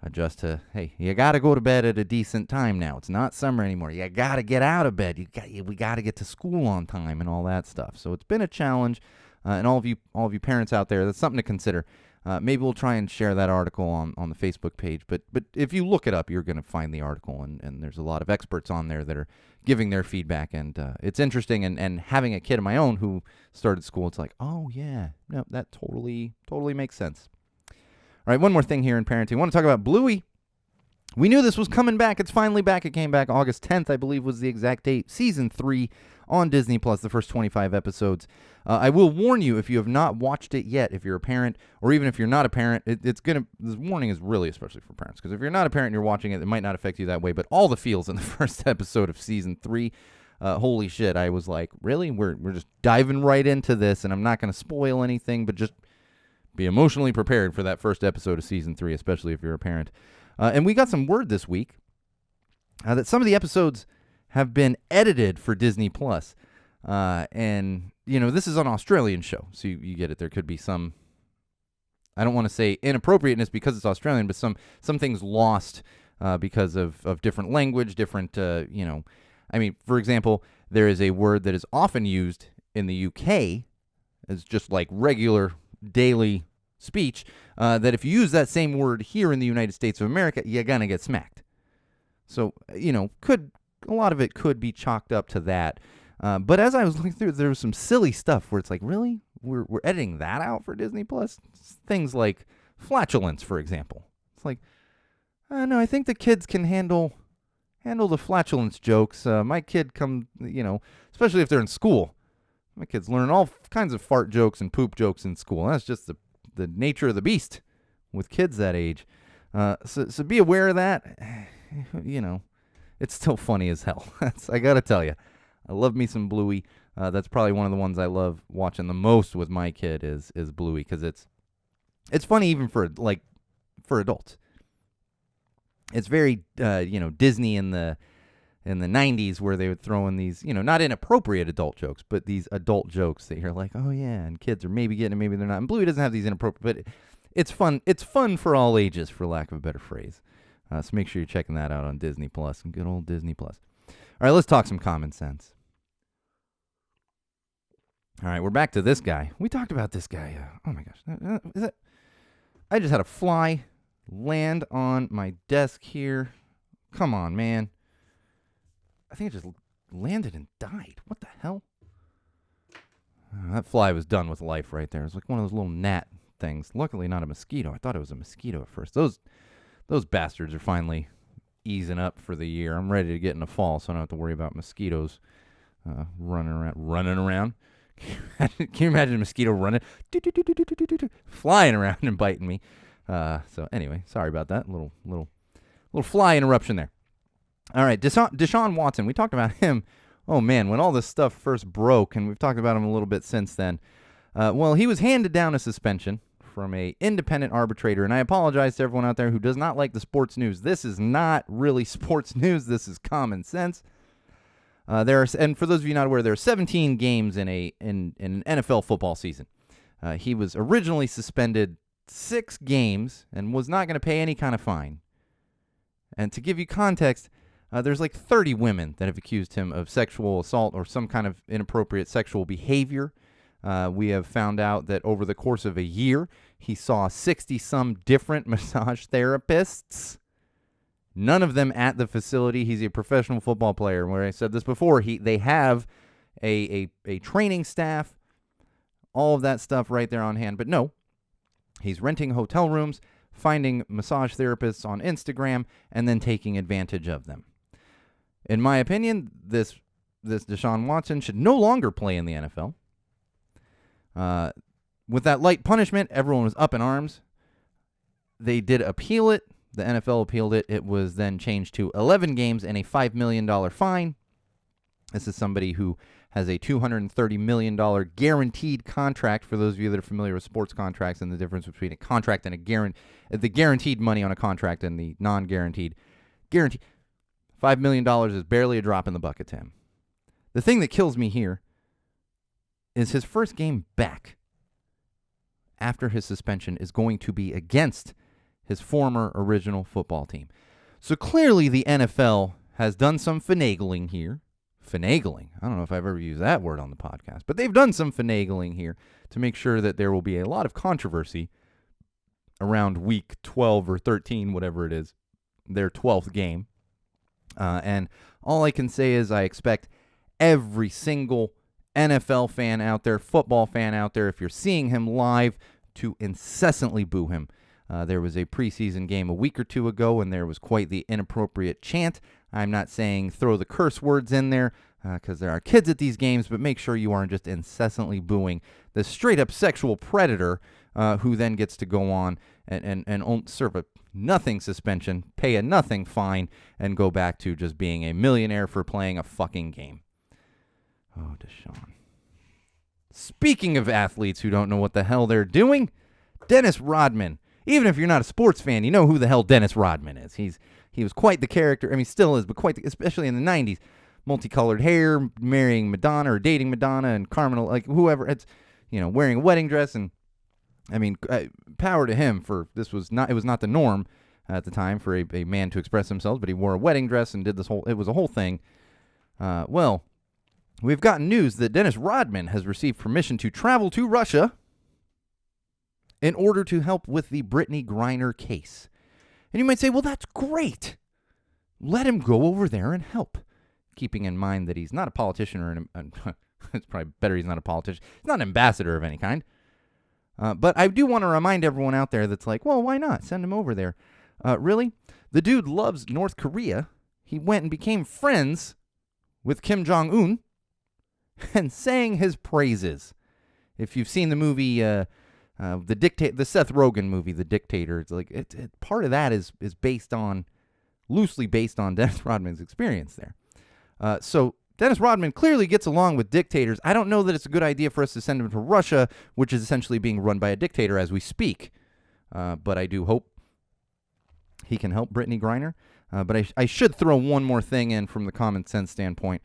adjust to, hey, you got to go to bed at a decent time now. It's not summer anymore. You got to get out of bed. We got to get to school on time and all that stuff. So it's been a challenge, and all of you parents out there, that's something to consider. Maybe we'll try and share that article on the Facebook page. But if you look it up, you're going to find the article, and there's a lot of experts on there that are giving their feedback, and it's interesting. And having a kid of my own who started school, it's like, oh yeah, no, that totally makes sense. All right, one more thing here in parenting. I want to talk about Bluey. We knew this was coming back. It's finally back. It came back August 10th, I believe was the exact date. Season 3 on Disney Plus, the first 25 episodes. I will warn you, if you have not watched it yet, if you're a parent, or even if you're not a parent, this warning is really especially for parents, because if you're not a parent and you're watching it, it might not affect you that way, but all the feels in the first episode of Season 3, holy shit, I was like, really? We're just diving right into this, and I'm not going to spoil anything, but just be emotionally prepared for that first episode of Season 3, especially if you're a parent. And we got some word this week that some of the episodes have been edited for Disney Plus. And, this is an Australian show, so you get it. There could be some, I don't want to say inappropriateness because it's Australian, but some things lost because of different language, different, for example, there is a word that is often used in the UK as just like regular daily speech, that if you use that same word here in the United States of America, you're going to get smacked. So, a lot of it could be chalked up to that. But as I was looking through, there was some silly stuff where it's like, really? We're editing that out for Disney Plus? Things like flatulence, for example. It's like, no, I think the kids can handle the flatulence jokes. My kid especially if they're in school. My kids learn all kinds of fart jokes and poop jokes in school. That's just the nature of the beast with kids that age. So be aware of that. It's still funny as hell. I got to tell you. I love me some Bluey. That's probably one of the ones I love watching the most with my kid is Bluey, because it's funny even for adults. It's very Disney in the 90s, where they would throw in these not inappropriate adult jokes, but these adult jokes that you're like, oh yeah, and kids are maybe getting it, maybe they're not. And Bluey doesn't have these inappropriate, but it's fun. It's fun for all ages, for lack of a better phrase. So make sure you're checking that out on Disney Plus, good old Disney Plus. All right, let's talk some common sense. All right, we're back to this guy. We talked about this guy. Oh my gosh. I just had a fly land on my desk here. Come on, man. I think it just landed and died. What the hell? That fly was done with life right there. It was like one of those little gnat things. Luckily not a mosquito. I thought it was a mosquito at first. Those bastards are finally easing up for the year. I'm ready to get into fall, so I don't have to worry about mosquitoes running around. Can you imagine a mosquito running, flying around and biting me? So anyway, sorry about that. Little fly interruption there. All right, Deshaun Watson. We talked about him. Oh man, when all this stuff first broke, and we've talked about him a little bit since then. Well, he was handed down a suspension from a independent arbitrator, and I apologize to everyone out there who does not like the sports news. This is not really sports news. This is common sense. And for those of you not aware, there are 17 games in an NFL football season. He was originally suspended 6 games and was not going to pay any kind of fine. And to give you context, there's like 30 women that have accused him of sexual assault or some kind of inappropriate sexual behavior. We have found out that over the course of a year, he saw 60-some different massage therapists. None of them at the facility. He's a professional football player. Where I said this before, they have a training staff, all of that stuff right there on hand. But no, he's renting hotel rooms, finding massage therapists on Instagram, and then taking advantage of them. In my opinion, this Deshaun Watson should no longer play in the NFL. With that light punishment, everyone was up in arms. They did appeal it. The NFL appealed it. It was then changed to 11 games and a $5 million fine. This is somebody who has a $230 million guaranteed contract. For those of you that are familiar with sports contracts and the difference between a contract and the guaranteed money on a contract and the non-guaranteed. Guaranteed. $5 million is barely a drop in the bucket to him. The thing that kills me here is his first game back after his suspension is going to be against his former original football team. So clearly the NFL has done some finagling here. Finagling. I don't know if I've ever used that word on the podcast, but they've done some finagling here to make sure that there will be a lot of controversy around week 12 or 13, whatever it is, their 12th game. And all I can say is I expect every single NFL fan out there, football fan out there, if you're seeing him live, to incessantly boo him. There was a preseason game a week or two ago, and there was quite the inappropriate chant. I'm not saying throw the curse words in there, because there are kids at these games, but make sure you aren't just incessantly booing the straight-up sexual predator who then gets to go on and serve a nothing suspension, pay a nothing fine, and go back to just being a millionaire for playing a fucking game. Oh, Deshaun. Speaking of athletes who don't know what the hell they're doing, Dennis Rodman. Even if you're not a sports fan, you know who the hell Dennis Rodman is. He was quite the character. I mean, still is, but especially in the 90s. Multicolored hair, marrying Madonna or dating Madonna and Carmen, like whoever. It's, wearing a wedding dress. And I mean, power to him for it was not the norm at the time for a man to express himself, but he wore a wedding dress and did it was a whole thing. Well, we've gotten news that Dennis Rodman has received permission to travel to Russia in order to help with the Brittany Griner case. And you might say, well, that's great. Let him go over there and help. Keeping in mind that he's not a politician or it's probably better he's not a politician. He's not an ambassador of any kind. But I do want to remind everyone out there that's like, well, why not? Send him over there. Really? The dude loves North Korea. He went and became friends with Kim Jong-un and sang his praises. If you've seen the movie, the Seth Rogen movie, The Dictator, it's like part of that is loosely based on Dennis Rodman's experience there. So Dennis Rodman clearly gets along with dictators. I don't know that it's a good idea for us to send him to Russia, which is essentially being run by a dictator as we speak. But I do hope he can help Brittany Griner. But I should throw one more thing in from the common sense standpoint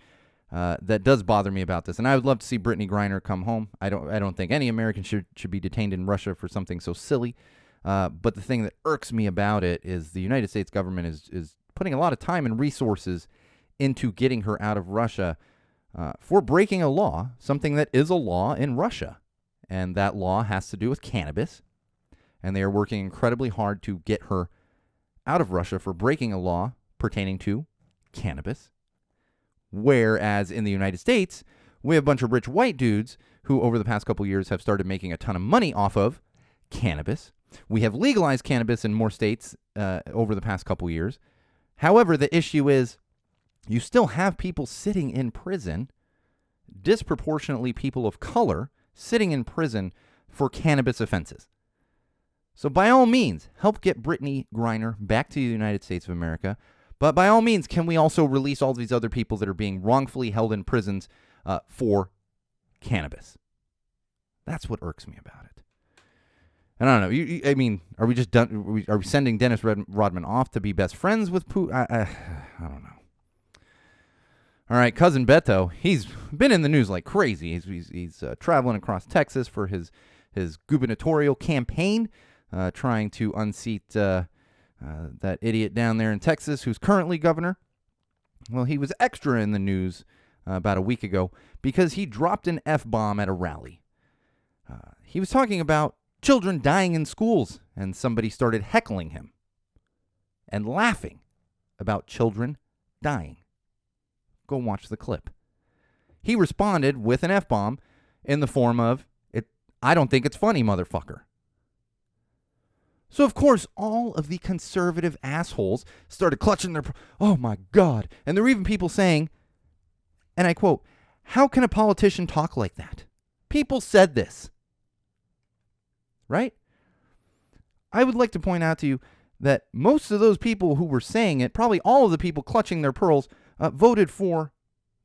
that does bother me about this. And I would love to see Brittany Griner come home. I don't think any American should be detained in Russia for something so silly. But the thing that irks me about it is the United States government is putting a lot of time and resources into getting her out of Russia for breaking a law, something that is a law in Russia. And that law has to do with cannabis. And they are working incredibly hard to get her out of Russia for breaking a law pertaining to cannabis. Whereas in the United States, we have a bunch of rich white dudes who over the past couple years have started making a ton of money off of cannabis. We have legalized cannabis in more states over the past couple years. However, the issue is you still have people sitting in prison, disproportionately people of color, sitting in prison for cannabis offenses. So by all means, help get Brittany Griner back to the United States of America. But by all means, can we also release all these other people that are being wrongfully held in prisons for cannabis? That's what irks me about it. And I don't know. I mean, are we just done? Are we sending Dennis Rodman off to be best friends with Putin? I don't know. All right, cousin Beto, he's been in the news like crazy. He's traveling across Texas for his gubernatorial campaign, trying to unseat that idiot down there in Texas who's currently governor. Well, he was extra in the news about a week ago because he dropped an F-bomb at a rally. He was talking about children dying in schools, and somebody started heckling him and laughing about children dying. Go watch the clip. He responded with an F-bomb in the form of, I don't think it's funny, motherfucker. So, of course, all of the conservative assholes started clutching their, oh my God. And there were even people saying, and I quote, how can a politician talk like that? People said this. Right? I would like to point out to you that most of those people who were saying it, probably all of the people clutching their pearls, voted for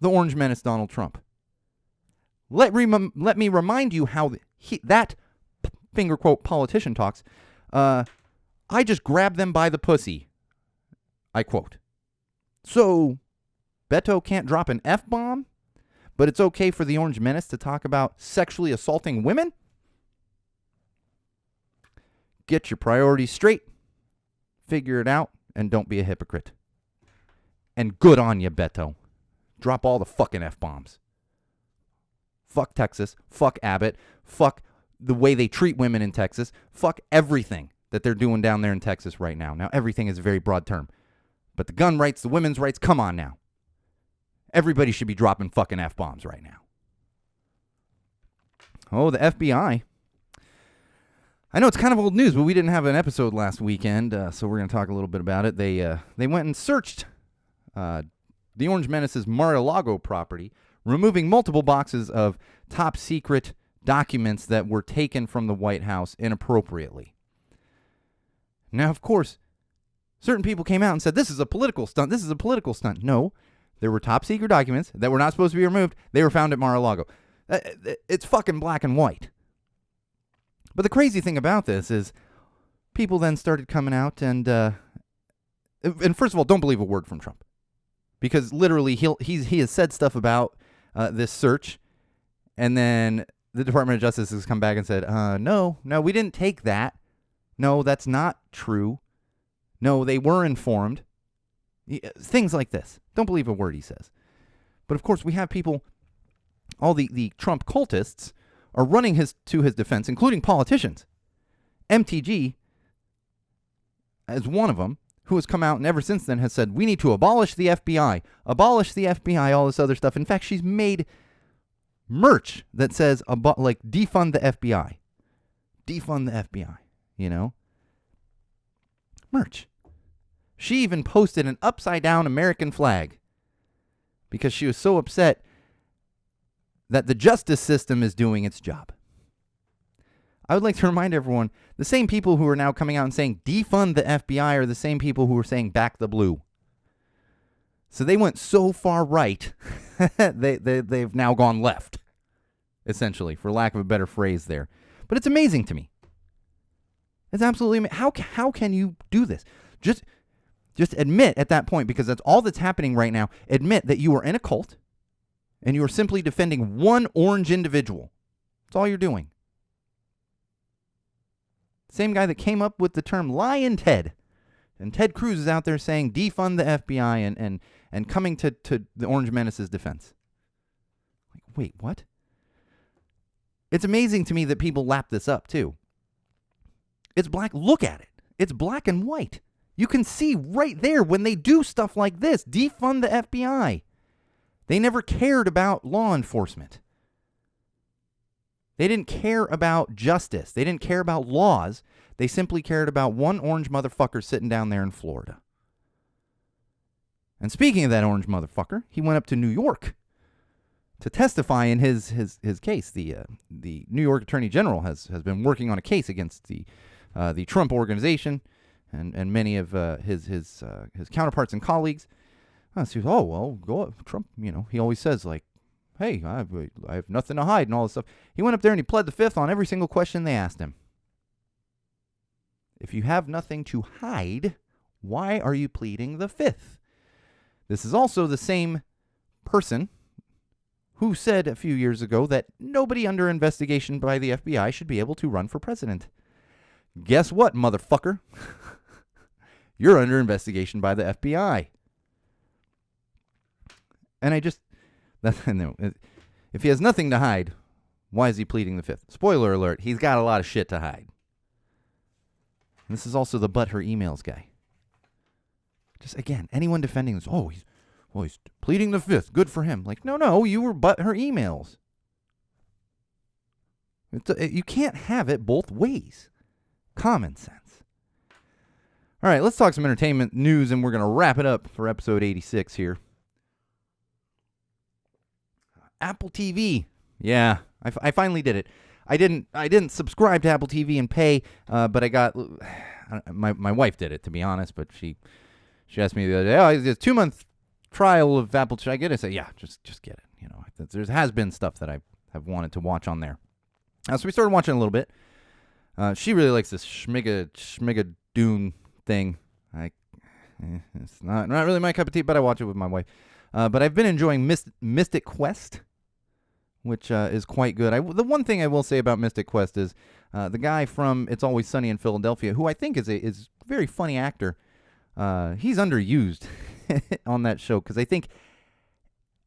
the Orange Menace, Donald Trump. Let me remind you how that finger quote politician talks. I just grabbed them by the pussy. I quote. So, Beto can't drop an F-bomb, but it's okay for the Orange Menace to talk about sexually assaulting women? Get your priorities straight. figure it out and don't be a hypocrite. And good on you, Beto. Drop all the fucking F-bombs. Fuck Texas. Fuck Abbott. Fuck the way they treat women in Texas. Fuck everything that they're doing down there in Texas right now. Now, everything is a very broad term. But the gun rights, the women's rights, come on now. Everybody should be dropping fucking F-bombs right now. Oh, the FBI. I know it's kind of old news, but we didn't have an episode last weekend, so we're going to talk a little bit about it. They went and searched the Orange Menace's Mar-a-Lago property, removing multiple boxes of top secret documents that were taken from the White House inappropriately. Now, of course, certain people came out and said, this is a political stunt. This is a political stunt. No, there were top secret documents that were not supposed to be removed. They were found at Mar-a-Lago. It's fucking black and white. But the crazy thing about this is people then started coming out and first of all, don't believe a word from Trump. Because literally he has said stuff about this search, and then the Department of Justice has come back and said, no, we didn't take that. No, that's not true. No, they were informed. Things like this. Don't believe a word he says. But of course, we have people, all the Trump cultists are running to his defense, including politicians. MTG as one of them, who has come out and ever since then has said, we need to abolish the FBI, all this other stuff. In fact, she's made merch that says, like, defund the FBI. Defund the FBI, you know? Merch. She even posted an upside-down American flag because she was so upset that the justice system is doing its job. I would like to remind everyone, the same people who are now coming out and saying defund the FBI are the same people who are saying back the blue. So they went so far right, they've now gone left, essentially, for lack of a better phrase there. But it's amazing to me. It's absolutely amazing. How can you do this? Just admit at that point, because that's all that's happening right now, admit that you are in a cult and you are simply defending one orange individual. That's all you're doing. Same guy that came up with the term Lion Ted. And Ted Cruz is out there saying defund the FBI and coming to the Orange Menace's defense. Like, wait, what? It's amazing to me that people lap this up, too. It's black. Look at it. It's black and white. You can see right there when they do stuff like this, defund the FBI. They never cared about law enforcement. They didn't care about justice. They didn't care about laws. They simply cared about one orange motherfucker sitting down there in Florida. And speaking of that orange motherfucker, he went up to New York to testify in his case. The New York Attorney General has been working on a case against the Trump organization and many of his counterparts and colleagues. So, go up, Trump. You know, he always says, like, hey, I have nothing to hide and all this stuff. He went up there and he pled the fifth on every single question they asked him. If you have nothing to hide, why are you pleading the fifth? This is also the same person who said a few years ago that nobody under investigation by the FBI should be able to run for president. Guess what, motherfucker? You're under investigation by the FBI. And if he has nothing to hide, why is he pleading the fifth? Spoiler alert, he's got a lot of shit to hide. And this is also the butthurt emails guy. Just, again, anyone defending this, he's pleading the fifth, good for him. Like, no, you were butthurt emails. You can't have it both ways. Common sense. All right, let's talk some entertainment news, and we're going to wrap it up for episode 86 here. Apple TV. Yeah, I finally did it. I didn't subscribe to Apple TV and pay, but I got my wife did it, to be honest. But she asked me the other day, it's a 2-month trial of Apple. Should I get it? I said, yeah, just get it. You know, there has been stuff that I have wanted to watch on there. So we started watching a little bit. She really likes this Schmigadoon thing. It's not really my cup of tea, but I watch it with my wife. But I've been enjoying Mystic Quest, which is quite good. The one thing I will say about Mystic Quest is the guy from It's Always Sunny in Philadelphia, who I think is a very funny actor, he's underused on that show because I think,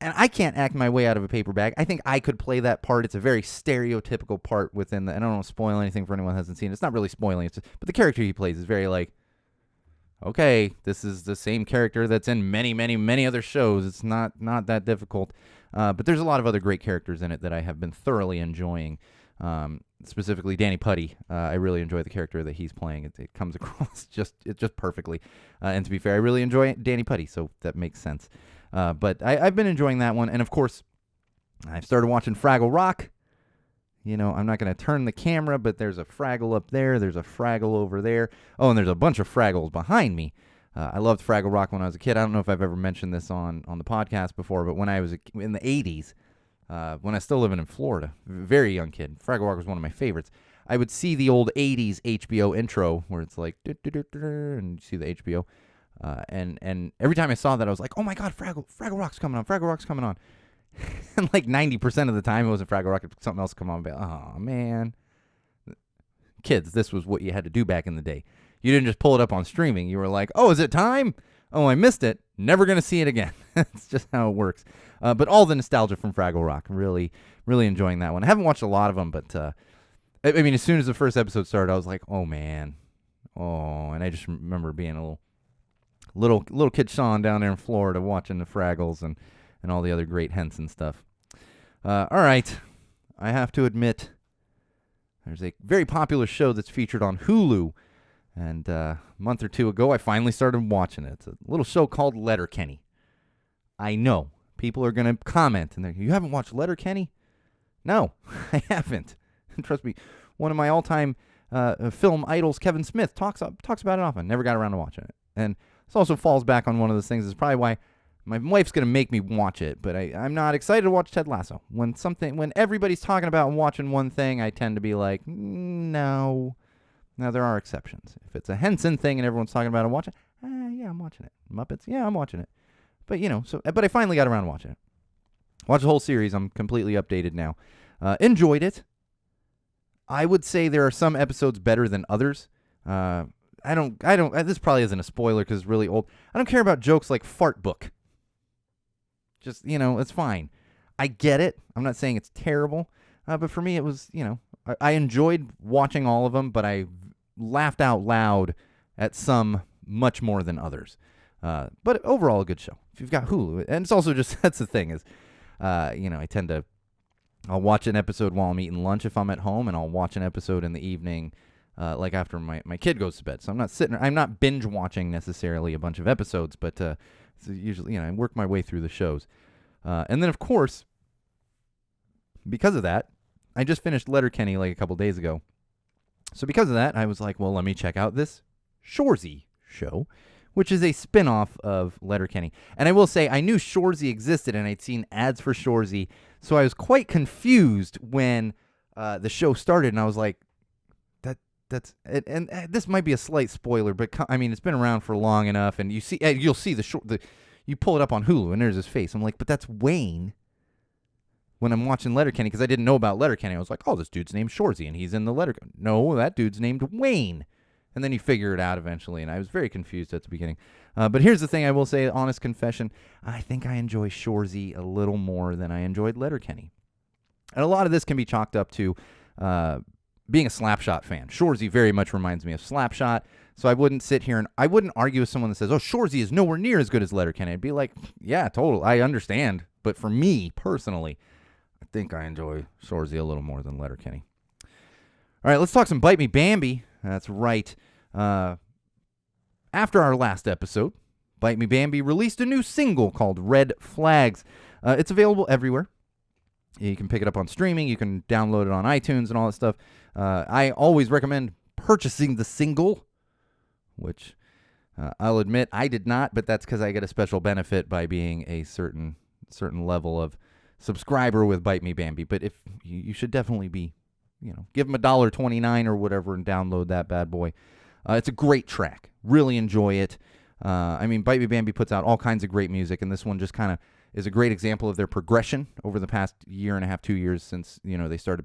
and I can't act my way out of a paper bag. I think I could play that part. It's a very stereotypical part within the, and I don't want to spoil anything for anyone who hasn't seen it. It's not really spoiling, but the character he plays is very like, okay, this is the same character that's in many, many, many other shows. It's not that difficult. But there's a lot of other great characters in it that I have been thoroughly enjoying. Specifically, Danny Putty. I really enjoy the character that he's playing. It comes across just perfectly. And to be fair, I really enjoy Danny Putty, so that makes sense. But I've been enjoying that one. And, of course, I've started watching Fraggle Rock. You know, I'm not going to turn the camera, but there's a Fraggle up there. There's a Fraggle over there. Oh, and there's a bunch of Fraggles behind me. I loved Fraggle Rock when I was a kid. I don't know if I've ever mentioned this on the podcast before, but when I was in the 80s, when I was still living in Florida, very young kid, Fraggle Rock was one of my favorites. I would see the old 80s HBO intro where it's like, and you see the HBO. And every time I saw that, I was like, oh my God, Fraggle Rock's coming on. Fraggle Rock's coming on. And like 90% of the time, it wasn't Fraggle Rock. Something else come on. Oh, man. Kids, this was what you had to do back in the day. You didn't just pull it up on streaming. You were like, oh, is it time? Oh, I missed it. Never going to see it again. That's just how it works. But all the nostalgia from Fraggle Rock. Really, really enjoying that one. I haven't watched a lot of them, but I mean, as soon as the first episode started, I was like, oh, man. Oh, and I just remember being a little kid Sean down there in Florida watching the Fraggles and all the other great Henson stuff. All right. I have to admit, there's a very popular show that's featured on Hulu. And a month or two ago, I finally started watching it. It's a little show called Letterkenny. I know. People are going to comment. And you haven't watched Letterkenny? No, I haven't. Trust me, one of my all-time film idols, Kevin Smith, talks about it often. Never got around to watching it. And this also falls back on one of those things. It's probably why my wife's going to make me watch it, but I'm not excited to watch Ted Lasso. When everybody's talking about watching one thing, I tend to be like, no. Now, there are exceptions. If it's a Henson thing and everyone's talking about it, watch it. Yeah, I'm watching it. Muppets, yeah, I'm watching it. But, but I finally got around to watching it. Watched the whole series. I'm completely updated now. Enjoyed it. I would say there are some episodes better than others. This probably isn't a spoiler because it's really old. I don't care about jokes like fart book. Just, it's fine. I get it. I'm not saying it's terrible. But for me, it was, I enjoyed watching all of them, but I laughed out loud at some much more than others. But overall, a good show. If you've got Hulu. And it's also just, that's the thing is, I'll watch an episode while I'm eating lunch if I'm at home, and I'll watch an episode in the evening like after my kid goes to bed. So I'm not binge watching necessarily a bunch of episodes, but so usually, I work my way through the shows. And then, of course, because of that, I just finished Letterkenny like a couple days ago. So because of that, I was like, well, let me check out this Shoresy show, which is a spin-off of Letterkenny. And I will say, I knew Shoresy existed, and I'd seen ads for Shoresy, so I was quite confused when the show started, and I was like, that's and this might be a slight spoiler, but I mean, it's been around for long enough, and you'll see you pull it up on Hulu, and there's his face. I'm like, but that's Wayne. When I'm watching Letterkenny, because I didn't know about Letterkenny, I was like, oh, this dude's named Shoresy, and he's in the Letterkenny. No, that dude's named Wayne. And then you figure it out eventually, and I was very confused at the beginning. But here's the thing I will say, honest confession, I think I enjoy Shoresy a little more than I enjoyed Letterkenny. And a lot of this can be chalked up to being a Slapshot fan. Shoresy very much reminds me of Slapshot, so I wouldn't sit here and I wouldn't argue with someone that says, oh, Shoresy is nowhere near as good as Letterkenny. I'd be like, yeah, totally, I understand. But for me, personally, I think I enjoy Shoresy a little more than Letterkenny. All right, let's talk some Bite Me Bambi. That's right. After our last episode, Bite Me Bambi released a new single called Red Flags. It's available everywhere. You can pick it up on streaming. You can download it on iTunes and all that stuff. I always recommend purchasing the single, which I'll admit I did not, but that's because I get a special benefit by being a certain level of subscriber with Bite Me Bambi. But if you should definitely be, give them $1.29 or whatever and download that bad boy. It's a great track. Really enjoy it. Bite Me Bambi puts out all kinds of great music, and this one just kind of, is a great example of their progression over the past year and a half, 2 years since they started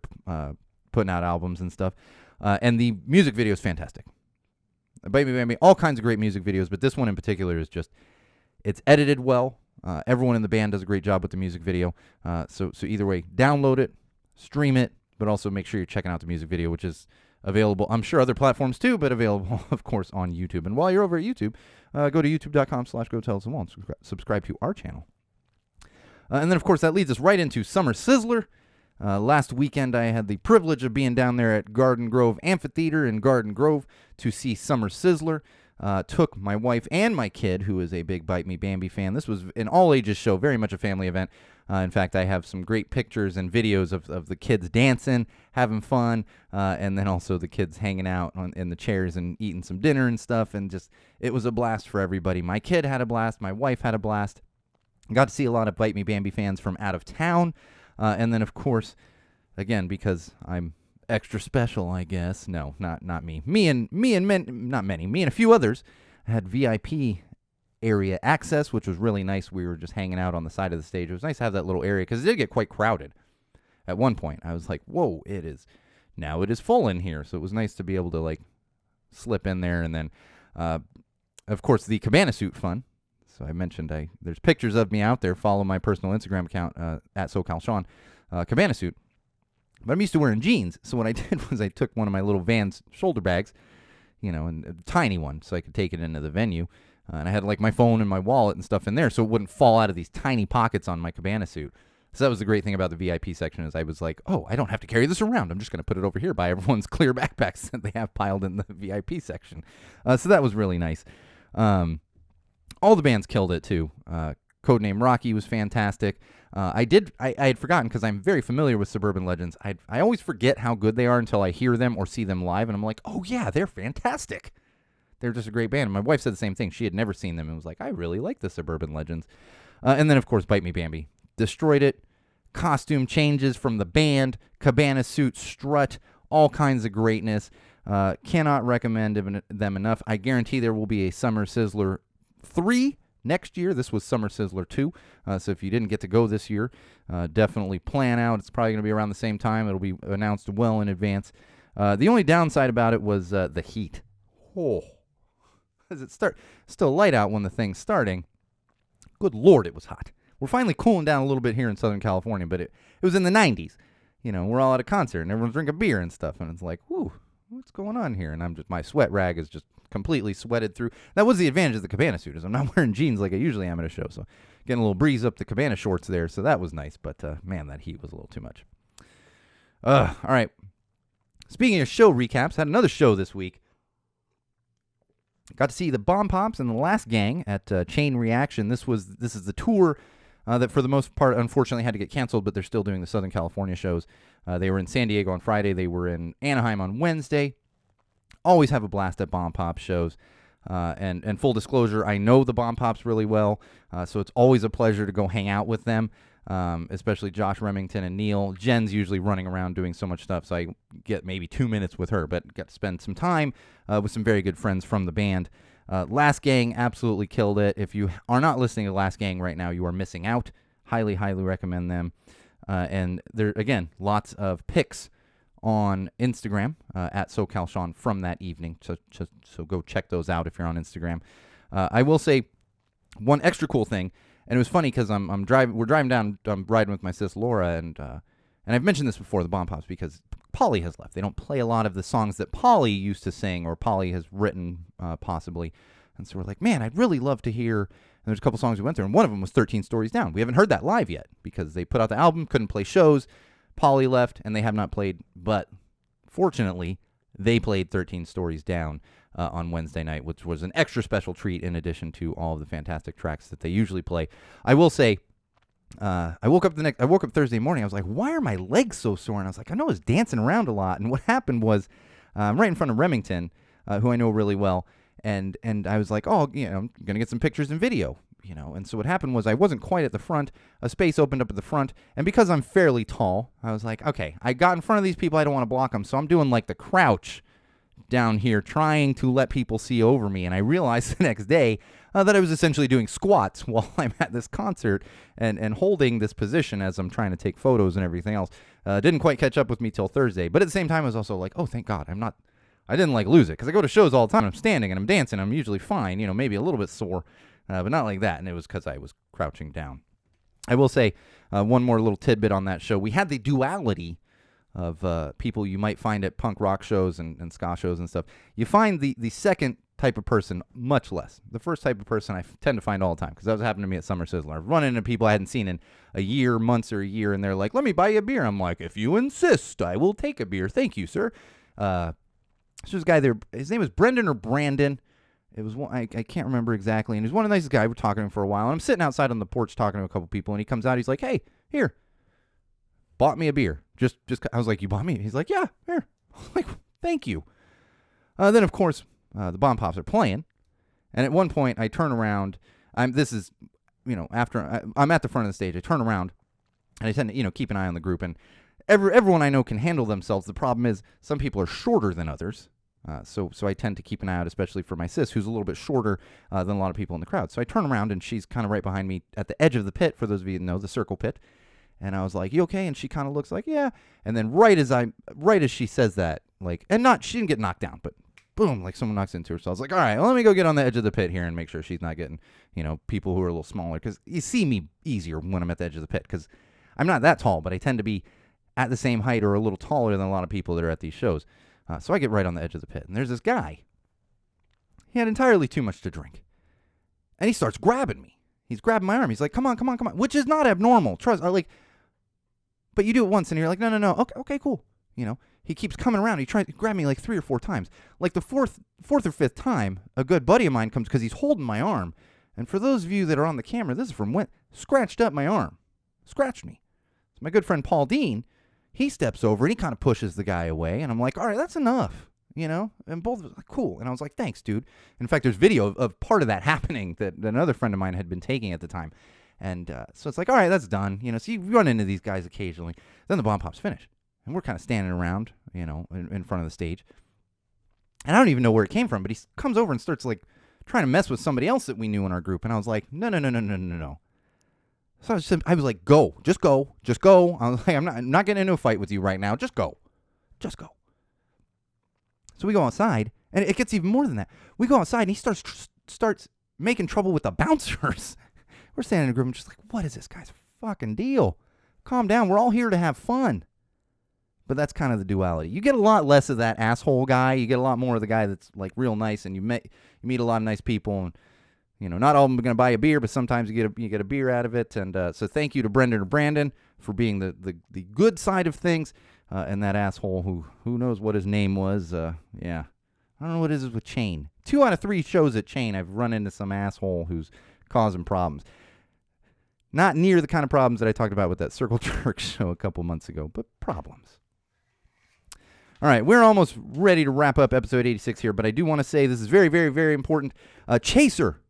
putting out albums and stuff. And the music video is fantastic. Bite Me Bambi, all kinds of great music videos, but this one in particular is just, it's edited well. Everyone in the band does a great job with the music video. So either way, download it, stream it, but also make sure you're checking out the music video, which is available, I'm sure, other platforms too, but available, of course, on YouTube. And while you're over at YouTube, go to youtube.com/GoTellItToTheWall and subscribe to our channel. And then, of course, that leads us right into Summer Sizzler. Last weekend, I had the privilege of being down there at Garden Grove Amphitheater in Garden Grove to see Summer Sizzler. Took my wife and my kid, who is a big Bite Me Bambi fan. This was an all-ages show, very much a family event. In fact, I have some great pictures and videos of the kids dancing, having fun, and then also the kids hanging out in the chairs and eating some dinner and stuff. And just, it was a blast for everybody. My kid had a blast. My wife had a blast. Got to see a lot of Bite Me Bambi fans from out of town. And then, of course, again, because I'm extra special, I guess. No, not me. Me and a few others had VIP area access, which was really nice. We were just hanging out on the side of the stage. It was nice to have that little area because it did get quite crowded. At one point, I was like, whoa, it is full in here. So it was nice to be able to like slip in there. And then, of course, the cabana suit fun. So I mentioned there's pictures of me out there. Follow my personal Instagram account at SoCalSean, cabana suit. But I'm used to wearing jeans. So what I did was I took one of my little Vans shoulder bags, and a tiny one, so I could take it into the venue. And I had like my phone and my wallet and stuff in there, so it wouldn't fall out of these tiny pockets on my cabana suit. So that was the great thing about the VIP section, is I was like, oh, I don't have to carry this around. I'm just going to put it over here by everyone's clear backpacks that they have piled in the VIP section. So that was really nice. All the bands killed it too. Codename Rocky was fantastic. I had forgotten, because I'm very familiar with Suburban Legends. I always forget how good they are until I hear them or see them live, and I'm like, oh yeah, they're fantastic. They're just a great band. And my wife said the same thing. She had never seen them and was like, I really like the Suburban Legends. And then, of course, Bite Me Bambi. Destroyed it. Costume changes from the band, cabana suit, strut, all kinds of greatness. Cannot recommend them enough. I guarantee there will be a Summer Sizzler 3 next year. This was Summer Sizzler 2. So if you didn't get to go this year, definitely plan out. It's probably going to be around the same time. It'll be announced well in advance. The only downside about it was the heat. Oh, as it still light out when the thing's starting. Good Lord, it was hot. We're finally cooling down a little bit here in Southern California, but it was in the 90s. We're all at a concert and everyone's drinking beer and stuff, and it's like, whoo, what's going on here? And my sweat rag is just completely sweated through. That was the advantage of the cabana suit, is I'm not wearing jeans like I usually am at a show, so getting a little breeze up the cabana shorts there, so that was nice. But man, that heat was a little too much. All right. Speaking of show recaps, had another show this week. Got to see the Bomb Pops and the Last Gang at Chain Reaction. This is the tour that for the most part unfortunately had to get canceled, but they're still doing the Southern California shows. They were in San Diego on Friday. They were in Anaheim on Wednesday. Always have a blast at Bomb Pop shows. And full disclosure, I know the Bomb Pops really well, so it's always a pleasure to go hang out with them, especially Josh Remington and Neil. Jen's usually running around doing so much stuff, so I get maybe 2 minutes with her, but got to spend some time with some very good friends from the band. Last Gang absolutely killed it. If you are not listening to Last Gang right now, you are missing out. Highly, highly recommend them. And there, again, lots of pics on Instagram at SoCalSean from that evening. So go check those out if you're on Instagram. I will say one extra cool thing, and it was funny because we're driving down, I'm riding with my sis Laura, and I've mentioned this before, the Bomb Pops, because Polly has left. They don't play a lot of the songs that Polly used to sing or Polly has written possibly. And so we're like, man, I'd really love to hear. And there's a couple songs we went through, and one of them was 13 Stories Down. We haven't heard that live yet because they put out the album, couldn't play shows. Polly left, and they have not played. But fortunately, they played 13 Stories Down on Wednesday night, which was an extra special treat in addition to all of the fantastic tracks that they usually play. I will say, I woke up Thursday morning. I was like, why are my legs so sore? And I was like, I know I was dancing around a lot. And what happened was, right in front of Remington, who I know really well, and I was like, oh, I'm gonna get some pictures and video, And so what happened was I wasn't quite at the front. A space opened up at the front, and because I'm fairly tall, I was like, okay, I got in front of these people. I don't want to block them, so I'm doing like the crouch down here trying to let people see over me. And I realized the next day that I was essentially doing squats while I'm at this concert and holding this position as I'm trying to take photos and everything else. Didn't quite catch up with me till Thursday. But at the same time, I was also like, oh, thank God, I didn't like lose it. Because I go to shows all the time. I'm standing and I'm dancing. I'm usually fine, maybe a little bit sore, but not like that. And it was because I was crouching down. I will say one more little tidbit on that show. We had the duality of people you might find at punk rock shows and ska shows and stuff. You find the second type of person much less. The first type of person I tend to find all the time, because that was happening to me at Summer Sizzler. I've run into people I hadn't seen in a year, months or a year, and they're like, let me buy you a beer. I'm like, if you insist, I will take a beer. Thank you, sir. So this guy there, his name was Brendan or Brandon. It was one, I can't remember exactly, and he was one of the nicest guys. We're talking to him for a while, and I'm sitting outside on the porch talking to a couple people, and he comes out, he's like, hey, here, bought me a beer. Just I was like, you bought me? He's like, yeah, here. I was like, thank you. Then, of course, the Bomb Pops are playing, and at one point, I turn around. After I'm at the front of the stage, I turn around, and I tend to, keep an eye on the group, and everyone I know can handle themselves. The problem is some people are shorter than others. So I tend to keep an eye out, especially for my sis, who's a little bit shorter than a lot of people in the crowd. So I turn around, and she's kind of right behind me at the edge of the pit, for those of you who know, the circle pit. And I was like, you okay? And she kind of looks like, yeah. And then right as she says that, she didn't get knocked down, but boom, like someone knocks into her. So I was like, all right, well, let me go get on the edge of the pit here and make sure she's not getting, people who are a little smaller. Because you see me easier when I'm at the edge of the pit, because I'm not that tall, but I tend to be at the same height or a little taller than a lot of people that are at these shows. So I get right on the edge of the pit, and there's this guy. He had entirely too much to drink, and he starts grabbing me. He's grabbing my arm. He's like, come on, which is not abnormal. Trust, but you do it once, and you're like, no, okay, cool. He keeps coming around. He tries to grab me like 3 or 4 times. Like the fourth or fifth time, a good buddy of mine comes because he's holding my arm. And for those of you that are on the camera, this is from when scratched up my arm, scratched me. So my good friend Paul Dean. He steps over and he kind of pushes the guy away. And I'm like, all right, that's enough, And both of us like, cool. And I was like, thanks, dude. In fact, there's video of part of that happening that another friend of mine had been taking at the time. And so it's like, all right, that's done. So you run into these guys occasionally. Then the Bomb Pops finish. And we're kind of standing around, in front of the stage. And I don't even know where it came from. But he comes over and starts trying to mess with somebody else that we knew in our group. And I was like, no. So I was like, go. I was like, I'm not getting into a fight with you right now. Just go. So we go outside, and it gets even more than that. We go outside, and he starts making trouble with the bouncers. We're standing in a group, and just like, what is this guy's fucking deal? Calm down. We're all here to have fun. But that's kind of the duality. You get a lot less of that asshole guy. You get a lot more of the guy that's real nice, and you meet a lot of nice people, and not all of them are going to buy a beer, but sometimes you get a beer out of it. And so thank you to Brendan or Brandon for being the good side of things, and that asshole who knows what his name was. Yeah, I don't know what it is with Chain. 2 out of 3 shows at Chain, I've run into some asshole who's causing problems. Not near the kind of problems that I talked about with that Circle Jerk show a couple months ago, but problems. All right, we're almost ready to wrap up episode 86 here, but I do want to say this is very, very, very important. Chaser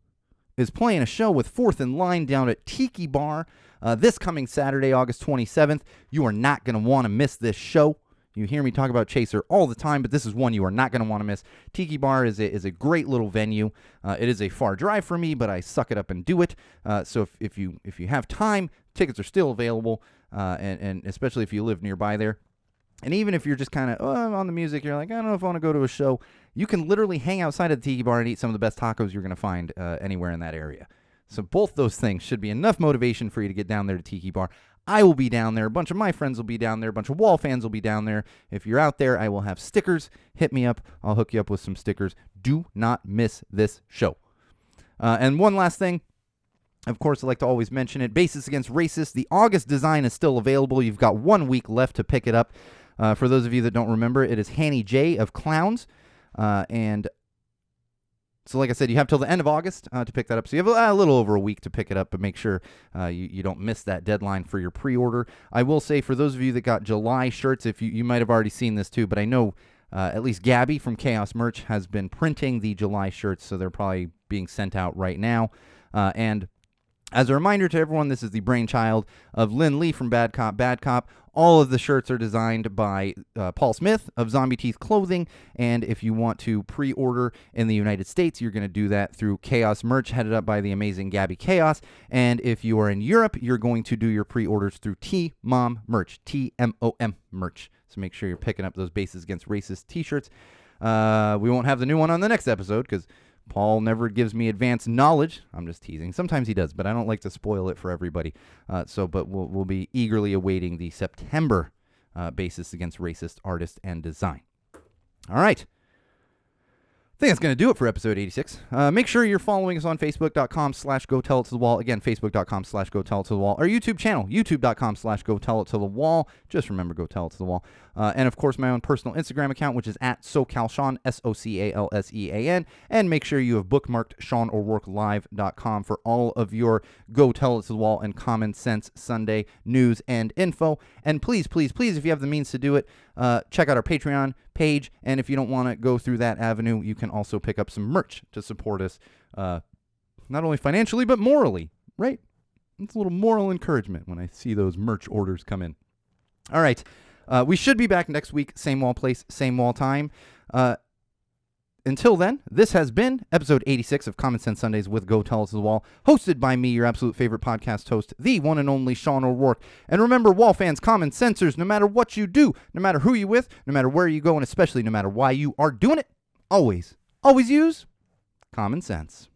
is playing a show with Fourth in Line down at Tiki Bar this coming Saturday, August 27th. You are not going to want to miss this show. You hear me talk about Chaser all the time, but this is one you are not going to want to miss. Tiki Bar is a great little venue. It is a far drive for me, but I suck it up and do it. So if you have time, tickets are still available, and especially if you live nearby there. And even if you're just kind of on the music, you're like, I don't know if I want to go to a show. You can literally hang outside of the Tiki Bar and eat some of the best tacos you're going to find anywhere in that area. So both those things should be enough motivation for you to get down there to Tiki Bar. I will be down there. A bunch of my friends will be down there. A bunch of Wall fans will be down there. If you're out there, I will have stickers. Hit me up. I'll hook you up with some stickers. Do not miss this show. And one last thing. Of course, I like to always mention it. Basis Against Racist. The August design is still available. You've got 1 week left to pick it up. For those of you that don't remember, it is Hanny J of Clowns. And so like I said, you have till the end of August to pick that up. So you have a little over a week to pick it up, but make sure you don't miss that deadline for your pre-order. I will say, for those of you that got July shirts, if you might have already seen this too, but I know at least Gabby from Chaos Merch has been printing the July shirts, so they're probably being sent out right now. And As a reminder to everyone, this is the brainchild of Lynn Lee from Bad Cop, Bad Cop. All of the shirts are designed by Paul Smith of Zombie Teeth Clothing, and if you want to pre-order in the United States, you're going to do that through Chaos Merch, headed up by the amazing Gabby Chaos, and if you are in Europe, you're going to do your pre-orders through T-Mom Merch, T-M-O-M Merch. So make sure you're picking up those Bases Against Racist t-shirts. We won't have the new one on the next episode, because Paul never gives me advanced knowledge. I'm just teasing. Sometimes he does, but I don't like to spoil it for everybody. But we'll be eagerly awaiting the September Basis Against Racist Artist and Design. All right. I think that's going to do it for episode 86. Make sure you're following us on Facebook.com/GoTellItToTheWall. Again, Facebook.com/GoTellItToTheWall. Our YouTube channel, YouTube.com/GoTellItToTheWall. Just remember, go tell it to the wall. And, of course, my own personal Instagram account, which is at SoCalSean, SoCalSean. And make sure you have bookmarked SeanO'RourkeLive.com for all of your Go Tell It to the Wall and Common Sense Sunday news and info. And please, please, please, if you have the means to do it, check out our Patreon page. And if you don't want to go through that avenue, you can also pick up some merch to support us, not only financially, but morally, right? It's a little moral encouragement when I see those merch orders come in. All right. We should be back next week. Same wall place, same wall time. Until then, this has been episode 86 of Common Sense Sundays with Go Tell It to the Wall, hosted by me, your absolute favorite podcast host, the one and only Sean O'Rourke. And remember, wall fans, common sensors, no matter what you do, no matter who you're with, no matter where you go, and especially no matter why you are doing it, always use common sense.